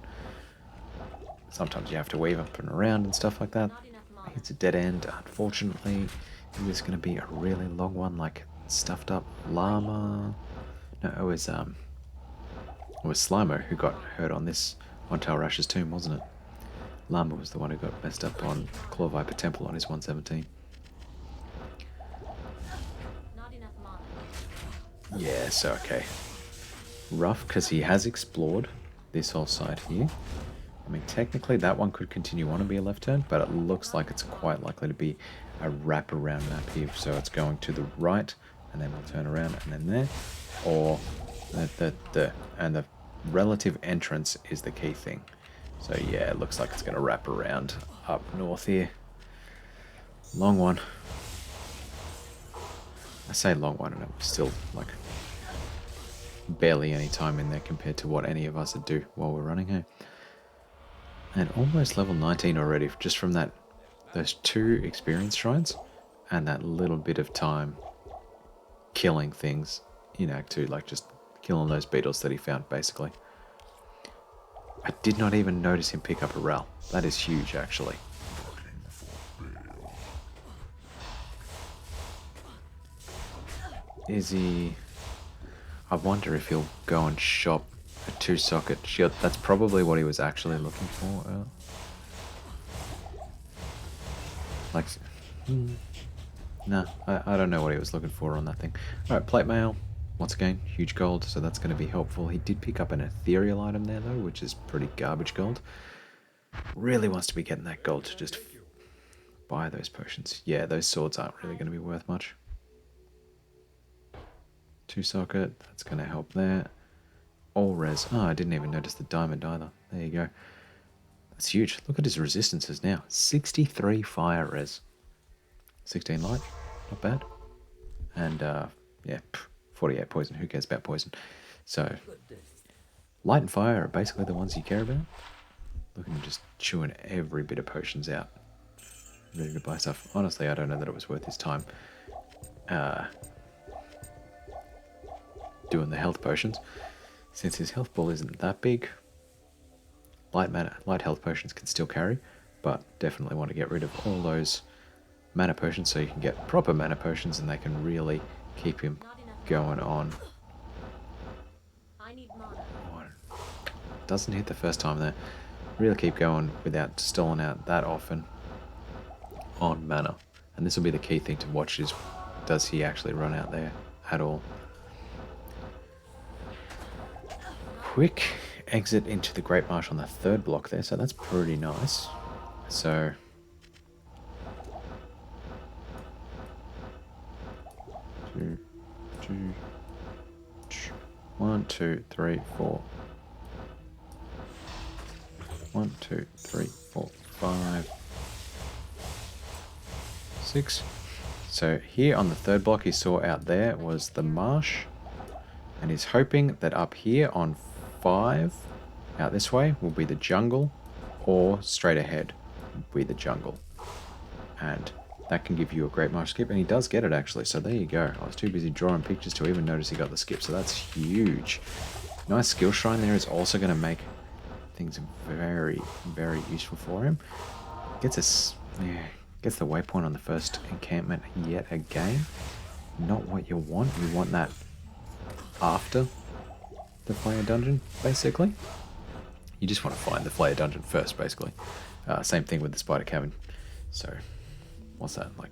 Sometimes you have to weave up and around and stuff like that. Not enough mana. It's a dead end, unfortunately. It was going to be a really long one, like stuffed up llama. No, it was Slimo who got hurt on Telrash's tomb, wasn't it? Llama was the one who got messed up on Claw Viper Temple on his 117. Not enough mana. Yeah, so okay. Rough, because he has explored this whole side here. I mean, technically that one could continue on and be a left turn, but it looks like it's quite likely to be a wraparound map here. So it's going to the right, and then we'll turn around, and then there. Or and the relative entrance is the key thing. So yeah, it looks like it's going to wrap around up north here. Long one. I say long one, and it was still like barely any time in there compared to what any of us would do while we're running here. And almost level 19 already, just from those 2 experience shrines and that little bit of time killing things in Act 2, like just killing those beetles that he found, basically. I did not even notice him pick up a Ral. That is huge, actually. Is he... I wonder if he'll go and shop a 2-socket shield. That's probably what he was actually looking for. No, I don't know what he was looking for on that thing. Alright, plate mail. once again, huge gold, so that's going to be helpful. He did pick up an ethereal item there, though, which is pretty garbage gold. Really wants to be getting that gold to just buy those potions. Yeah, those swords aren't really going to be worth much. 2 socket, that's going to help there. All res. Oh, I didn't even notice the diamond either. There you go. That's huge. Look at his resistances now. 63 fire res. 16 light, not bad. And yeah, 48 poison. Who cares about poison? So, light and fire are basically the ones you care about. Look at him just chewing every bit of potions out. Ready to buy stuff. Honestly, I don't know that it was worth his time doing the health potions. Since his health ball isn't that big, light health potions can still carry, but definitely want to get rid of all those mana potions so you can get proper mana potions and they can really keep him Not enough. going on. I need mana. Doesn't hit the first time there. Really keep going without stalling out that often on mana. And this will be the key thing to watch is, does he actually run out there at all? Quick exit into the Great Marsh on the 3rd block there, so that's pretty nice. So... 1, 2, 3, 4. 1, 2, 3, 4, 5, 6. So here on the 3rd block he saw out there was the marsh, and he's hoping that up here on 5 out this way will be the jungle, or straight ahead will be the jungle, and that can give you a great marsh skip, and he does get it actually, so there you go. I was too busy drawing pictures to even notice he got the skip, so that's huge. Nice skill shrine there is also going to make things very, very useful for him. Gets the waypoint on the first encampment yet again. Not what you want. You want that after the Flayer dungeon, basically. You just want to find the Flayer dungeon first, basically. Same thing with the Spider Cavern. So, what's that like?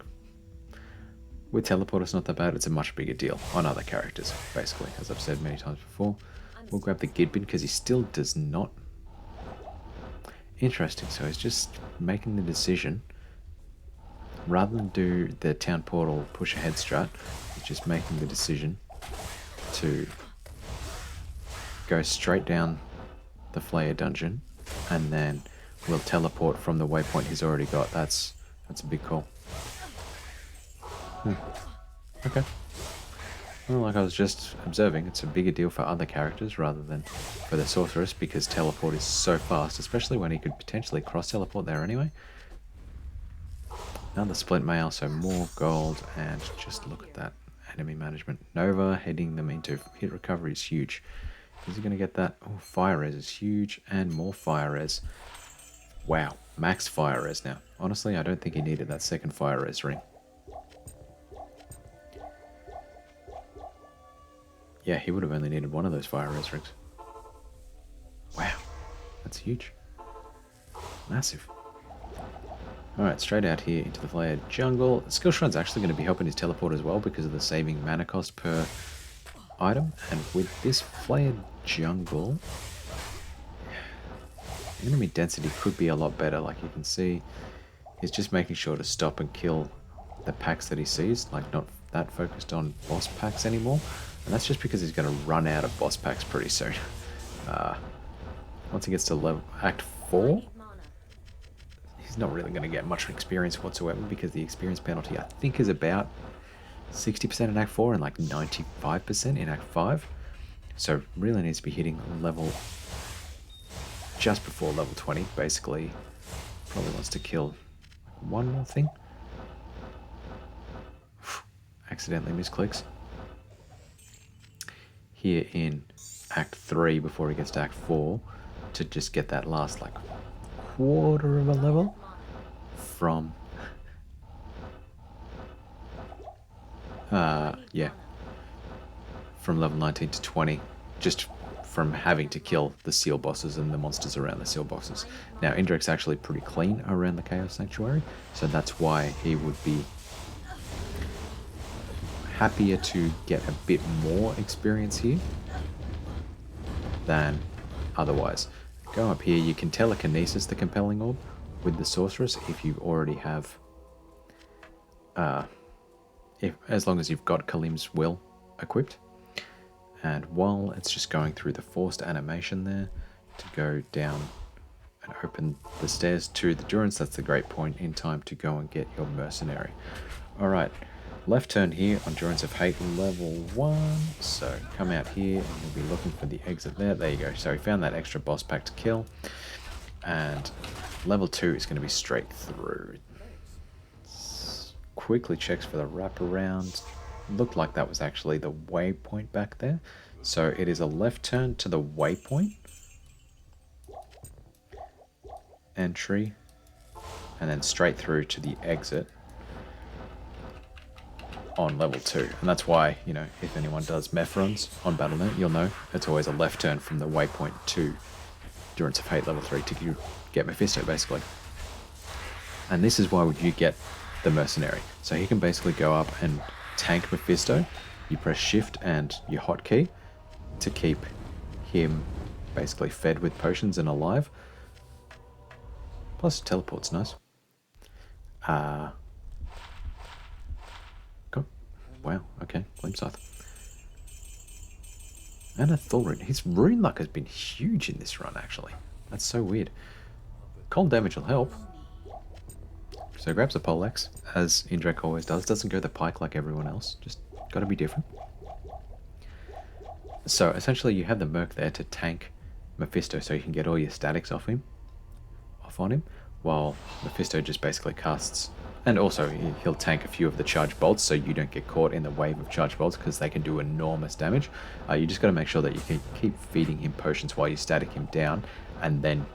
With teleport, it's not that bad. It's a much bigger deal on other characters, basically, as I've said many times before. We'll grab the Gidbin because he still does not. Interesting. So he's just making the decision. Rather than do the town portal push ahead strat, he's just making the decision to go straight down the Flayer dungeon, and then we'll teleport from the waypoint he's already got. That's a big call. Okay. Well, like I was just observing, it's a bigger deal for other characters rather than for the Sorceress, because teleport is so fast, especially when he could potentially cross-teleport there anyway. Another splint mail, so more gold, and just look at that enemy management. Nova heading them into hit recovery is huge. Is he going to get that? Oh, fire res is huge, and more fire res. Wow, max fire res now. Honestly, I don't think he needed that second fire res ring. Yeah, he would have only needed one of those fire res rings. Wow, that's huge. Massive. Alright, straight out here into the Flayer jungle. Skill Shrine's actually going to be helping his teleport as well because of the saving mana cost per item. And with this Flayer jungle, enemy density could be a lot better. Like you can see, he's just making sure to stop and kill the packs that he sees. Like not that focused on boss packs anymore. And that's just because he's going to run out of boss packs pretty soon. Once he gets to level Act 4, he's not really going to get much experience whatsoever because the experience penalty I think is about 60% in Act 4 and like 95% in Act 5. So really needs to be hitting level just before level 20. Basically, probably wants to kill one more thing. Accidentally misclicks. Here in Act 3 before he gets to Act 4 to just get that last like quarter of a level from from level 19 to 20 just from having to kill the seal bosses and the monsters around the seal bosses. Now Indrek's actually pretty clean around the Chaos Sanctuary, so that's why he would be happier to get a bit more experience here than otherwise. Go up here, you can telekinesis the compelling orb with the sorceress if you already have, as long as you've got Kalim's will equipped. And while it's just going through the forced animation there to go down and open the stairs to the Durance, that's the great point in time to go and get your mercenary. Alright, left turn here on Durance of Hate level 1. So come out here and you'll be looking for the exit there. There you go. So we found that extra boss pack to kill. And level 2 is going to be straight through. Quickly checks for the wraparound. Looked like that was actually the waypoint back there. So it is a left turn to the waypoint. Entry. And then straight through to the exit on level 2. And that's why, you know, if anyone does meth runs on Battle.net, you'll know it's always a left turn from the waypoint to Durance of Hate level 3 to get Mephisto, basically. And this is why you get the mercenary. So he can basically go up and tank Mephisto. You press shift and your hotkey to keep him basically fed with potions and alive. Plus teleport's nice. Wow, okay, Flame Scythe. And a Thulrune. His rune luck has been huge in this run, actually. That's so weird. Cold damage will help. So grabs a poleaxe, as Indrek always does. Doesn't go the pike like everyone else. Just gotta be different. So essentially you have the Merc there to tank Mephisto so you can get all your statics off on him, while Mephisto just basically casts. And also he'll tank a few of the charge bolts so you don't get caught in the wave of charge bolts because they can do enormous damage. You just got to make sure that you can keep feeding him potions while you static him down, and then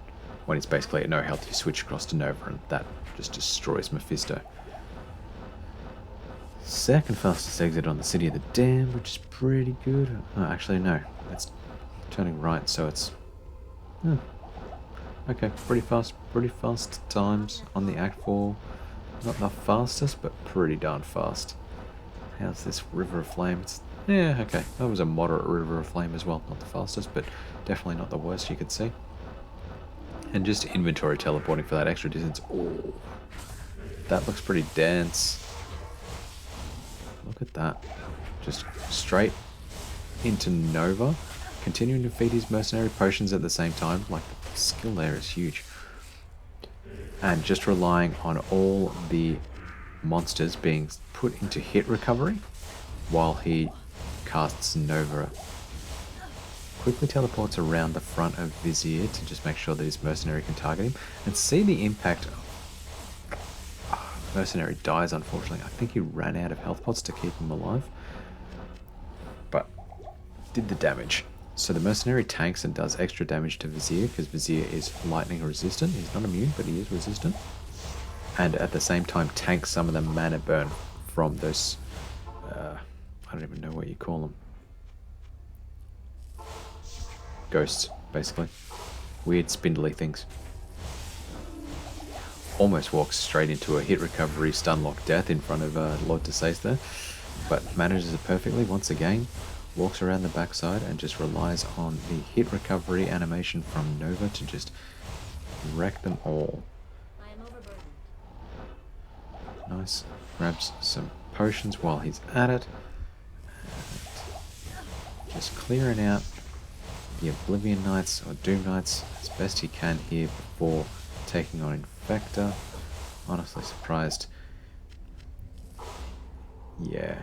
when it's basically at no health you switch across to Nova and that just destroys Mephisto. Second fastest exit on the City of the Damned, which is pretty good. Actually no, that's turning right, so it's... okay, pretty fast times on the Act 4. Not the fastest, but pretty darn fast. How's this River of Flame? Yeah, okay. That was a moderate River of Flame as well. Not the fastest, but definitely not the worst you could see. And just inventory teleporting for that extra distance. Oh, that looks pretty dense. Look at that. Just straight into Nova. Continuing to feed his mercenary potions at the same time. Like, the skill there is huge. And just relying on all the monsters being put into hit recovery while he casts Nova. Quickly teleports around the front of Vizier to just make sure that his mercenary can target him. And see the impact. Mercenary dies, unfortunately. I think he ran out of health pots to keep him alive. But did the damage. So the mercenary tanks and does extra damage to Vizier because Vizier is lightning resistant. He's not immune, but he is resistant. And at the same time tanks some of the mana burn from those... I don't even know what you call them. Ghosts, basically. Weird spindly things. Almost walks straight into a hit recovery stun lock death in front of Lord Desace there. But manages it perfectly once again. Walks around the backside and just relies on the hit recovery animation from Nova to just wreck them all. I am overburdened. Nice. Grabs some potions while he's at it. And just clearing out the Oblivion Knights or Doom Knights as best he can here before taking on Infector. Honestly surprised. Yeah.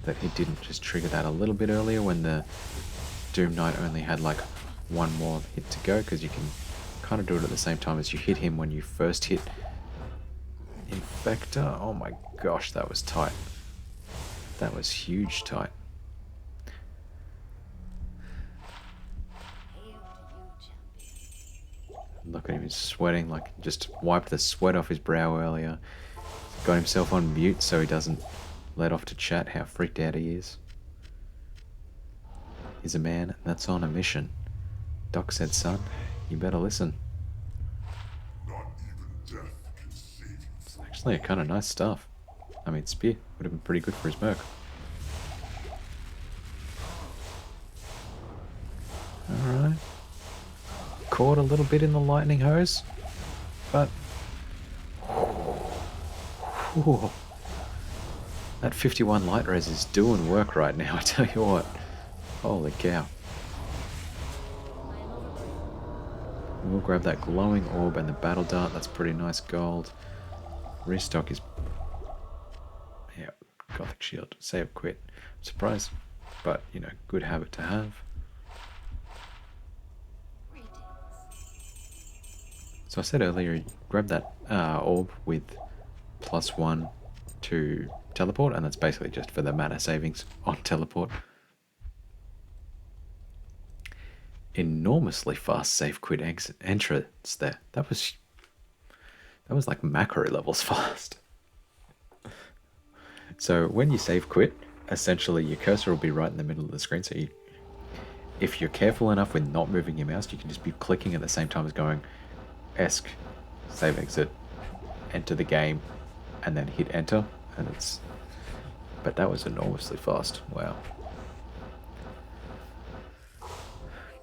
That he didn't just trigger that a little bit earlier when the Doom Knight only had like one more hit to go, because you can kind of do it at the same time as you hit him when you first hit Infector. Oh my gosh, that was tight. That was huge tight. Look at him, he's sweating, like just wiped the sweat off his brow earlier. Got himself on mute so he doesn't let off to chat how freaked out he is. He's a man that's on a mission. Doc said, son, you better listen. Not even death can save you. It's actually a kind of nice stuff. I mean, spear would have been pretty good for his merc. Alright. Caught a little bit in the lightning hose, but... Whew. That 51 light res is doing work right now, I tell you what. Holy cow. We'll grab that glowing orb and the battle dart. That's pretty nice gold. Restock is... Yeah, Gothic shield. Save, quit. Surprise. But, you know, good habit to have. So I said earlier, grab that orb with +1 to teleport, and that's basically just for the mana savings on teleport. Enormously fast save quit entrance there. That was like macro levels fast. So when you save quit, essentially your cursor will be right in the middle of the screen. So if you're careful enough with not moving your mouse, you can just be clicking at the same time as going ESC, save exit, enter the game, and then hit enter, and it's... But that was enormously fast. Wow.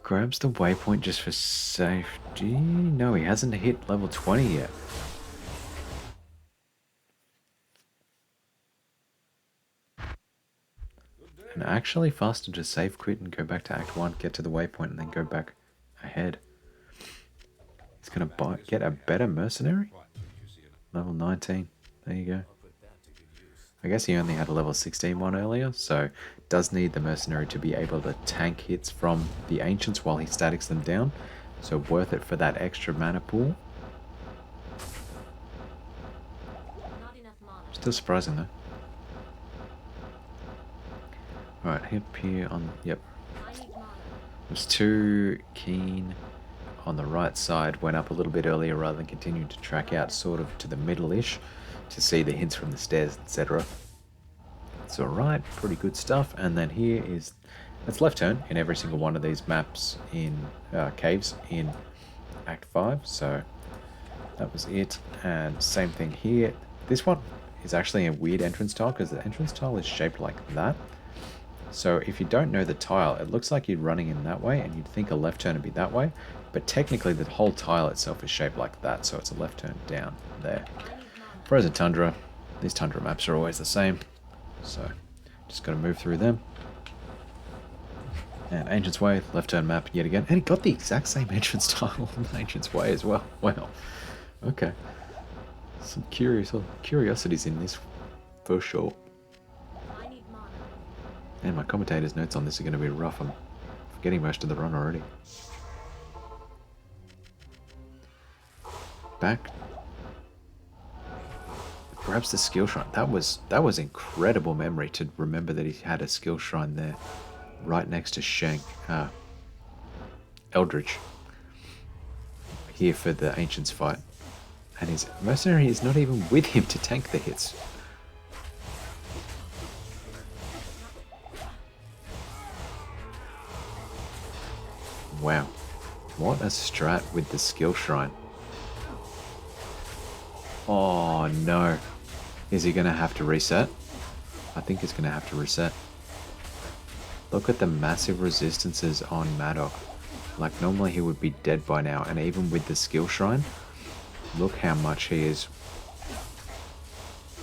Grabs the waypoint just for safety. No, he hasn't hit level 20 yet. And actually faster to save quit and go back to Act 1, get to the waypoint, and then go back ahead. He's going to get a better mercenary? Level 19. There you go. I guess he only had a level 16 one earlier, so does need the mercenary to be able to tank hits from the ancients while he statics them down. So worth it for that extra mana pool. Still surprising though. Alright, hip here on... Yep. Was too keen on the right side, went up a little bit earlier rather than continuing to track out sort of to the middle-ish to see the hints from the stairs, etc. It's alright, pretty good stuff. And then here is... It's left turn in every single one of these maps in caves in Act 5, so that was it. And same thing here. This one is actually a weird entrance tile because the entrance tile is shaped like that. So if you don't know the tile, it looks like you're running in that way and you'd think a left turn would be that way, but technically the whole tile itself is shaped like that, so it's a left turn down there. Frozen Tundra. These Tundra maps are always the same, so just got to move through them. And Ancient's Way, left turn map yet again. And he got the exact same entrance tile on Ancient's Way as well. Wow. Okay. Some curiosities in this, for sure. And my commentator's notes on this are going to be rough. I'm forgetting most of the run already. Back. Grabs the skill shrine. That was incredible memory to remember that he had a skill shrine there, right next to Eldritch. Here for the Ancients fight. And his mercenary is not even with him to tank the hits. Wow. What a strat with the skill shrine. Oh no. Is he going to have to reset? I think he's going to have to reset. Look at the massive resistances on Madoc. Like normally he would be dead by now, and even with the skill shrine, look how much he is.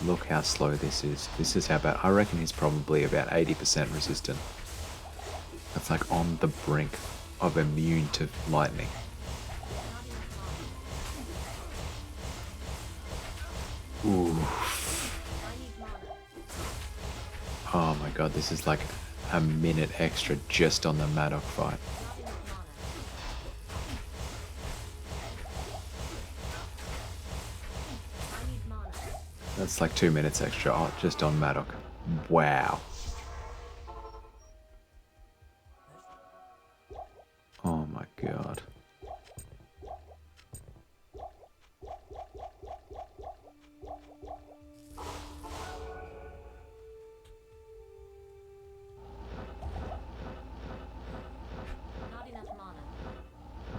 Look how slow this is. This is how bad. I reckon he's probably about 80% resistant. That's like on the brink of immune to lightning. Ooh. Oh my god, this is like a minute extra just on the Madoc fight. That's like 2 minutes extra just on Madoc. Wow. Oh my god.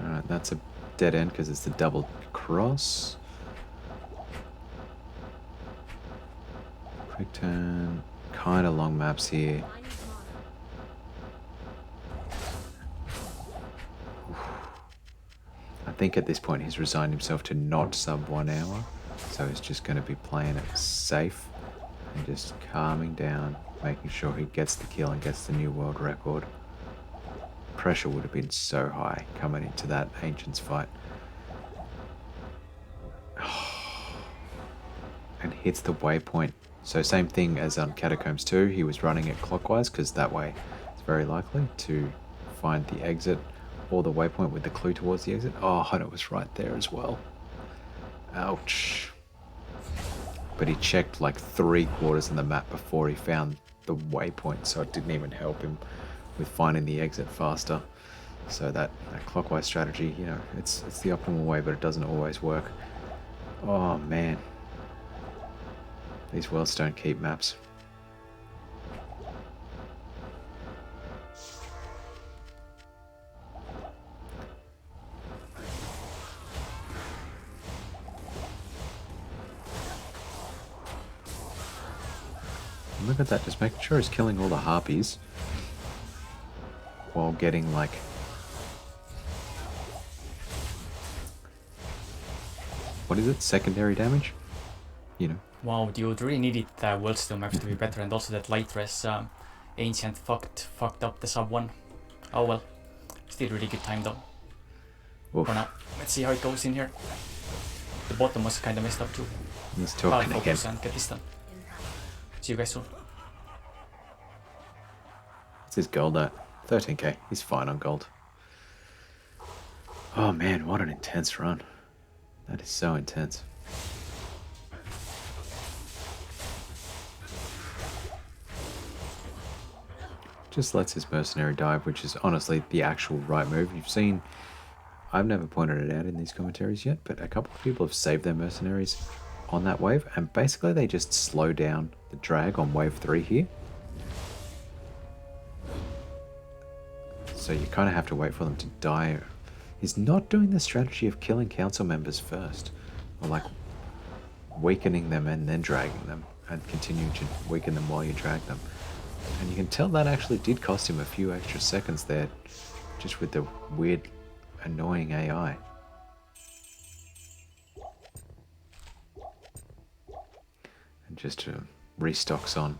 Alright, that's a dead end because it's the double cross. turn. Kind of long maps here. I need mana. I think at this point he's resigned himself to not sub 1 hour. So he's just going to be playing it safe and just calming down, making sure he gets the kill and gets the new world record. Pressure would have been so high coming into that Ancients fight. And hits the waypoint. So same thing as on Catacombs 2, he was running it clockwise because that way it's very likely to find the exit or the waypoint with the clue towards the exit. Oh, and it was right there as well. Ouch. But he checked like 3/4 of the map before he found the waypoint, so it didn't even help him with finding the exit faster. So that clockwise strategy, you know, it's the optimal way, but it doesn't always work. Oh man. These worlds don't keep maps. Look at that, just making sure he's killing all the harpies while getting like what is it? Secondary damage? You know. Wow, dude, really needed that world still maps to be better, and also that light res ancient fucked up the sub 1. Oh well. Still really good time though. Oof. For now. Let's see how it goes in here. The bottom was kinda messed up too. He's talking I'll again. focus and get this done. See you guys soon. What's his gold at? 13k. He's fine on gold. Oh man, what an intense run. That is so intense. Just lets his mercenary dive, which is honestly the actual right move. You've seen, I've never pointed it out in these commentaries yet, but a couple of people have saved their mercenaries on that wave, and basically they just slow down the drag on wave 3 here. So you kind of have to wait for them to die. He's not doing the strategy of killing council members first, or like weakening them and then dragging them, and continuing to weaken them while you drag them. And you can tell that actually did cost him a few extra seconds there, just with the weird, annoying AI. And just restocks on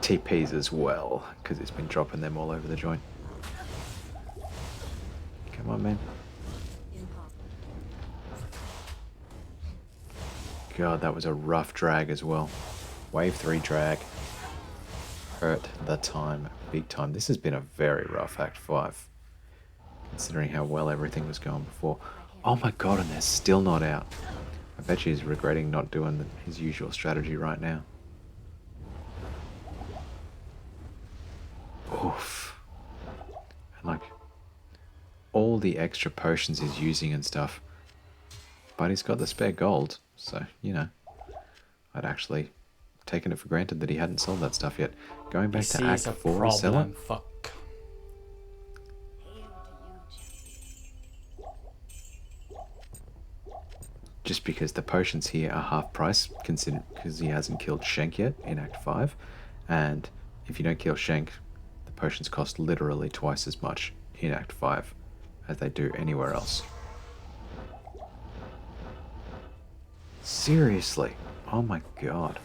TPs as well, because it's been dropping them all over the joint. Come on, man. God, that was a rough drag as well. Wave 3 drag. Hurt the time, big time. This has been a very rough Act 5, considering how well everything was going before. Oh my god, and they're still not out. I bet he's regretting not doing his usual strategy right now. Oof. And like, all the extra potions he's using and stuff, but he's got the spare gold, so, you know, I'd actually taken it for granted that he hadn't sold that stuff yet. Going back to Act 4 to sell it. Fuck. Just because the potions here are half price, considered because he hasn't killed Shank yet in Act 5, and if you don't kill Shank, the potions cost literally twice as much in Act 5 as they do anywhere else. Seriously, oh my god.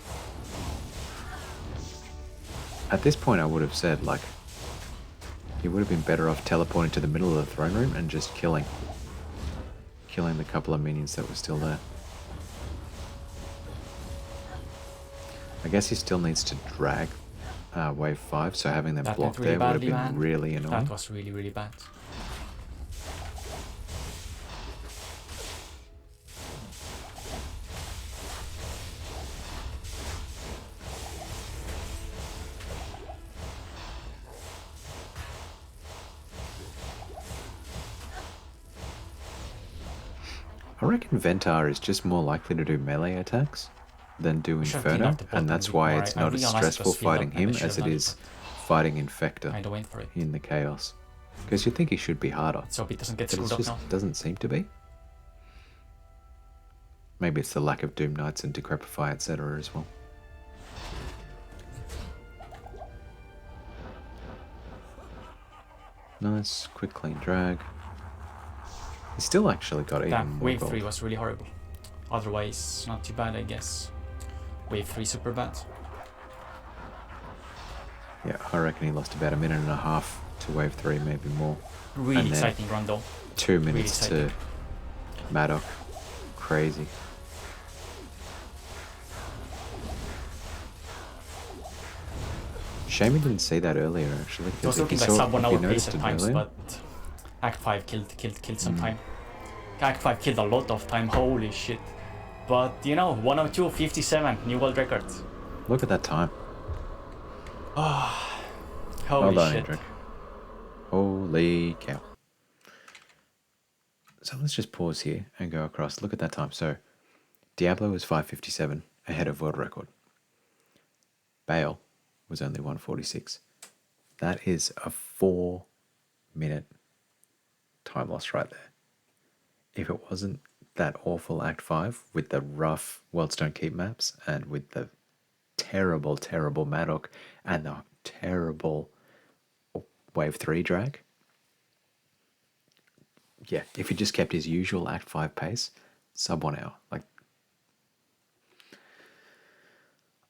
At this point I would have said, like, he would have been better off teleporting to the middle of the throne room and just killing the couple of minions that were still there. I guess he still needs to drag wave 5, so having them That blocked went really there would have badly, been man. really annoying. That was really, really bad. I reckon Ventar is just more likely to do melee attacks than do Should have cleaned Inferno, up the bottom and that's bit why more. it's I not as realized it was stressful filled up fighting and I him should as have it done is it, fighting Infector Kinda went for it. in the Chaos. Because you'd think he should be harder, So it doesn't get but it screwed up just now. doesn't seem to be. Maybe it's the lack of Doom Knights and Decrepify, etc. as well. Nice, quick clean drag. He still actually got even Damn, more wave gold. 3 was really horrible. Otherwise, not too bad, I guess. Wave 3 super bad. Yeah, I reckon he lost about a minute and a half to wave 3, maybe more. Really And then exciting run though. 2 minutes exciting. to Maddock. Crazy. Shame he didn't see that earlier, actually. It was looking like sub 1 hour pace at times, but Act 5 killed some time. Act 5 killed a lot of time, holy shit. But you know, 102.57, new world record. Look at that time. Holy Well done, shit. Indrek. Holy cow. So let's just pause here and go across. Look at that time. So Diablo was 5:57, ahead of world record. Bale was only 1:46. That is a 4-minute time loss right there. If it wasn't that awful Act 5 with the rough Worlds Don't Keep maps and with the terrible, terrible Maddock and the terrible Wave 3 drag, yeah, if he just kept his usual Act 5 pace, sub 1 hour. Like,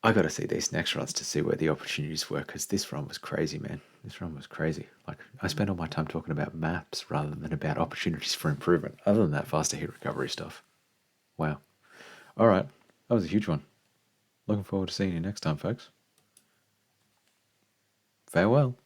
I got to see these next runs to see where the opportunities were, because this run was crazy, man. This run was crazy. Like, I spent all my time talking about maps rather than about opportunities for improvement. Other than that faster hit recovery stuff. Wow. All right, that was a huge one. Looking forward to seeing you next time, folks. Farewell.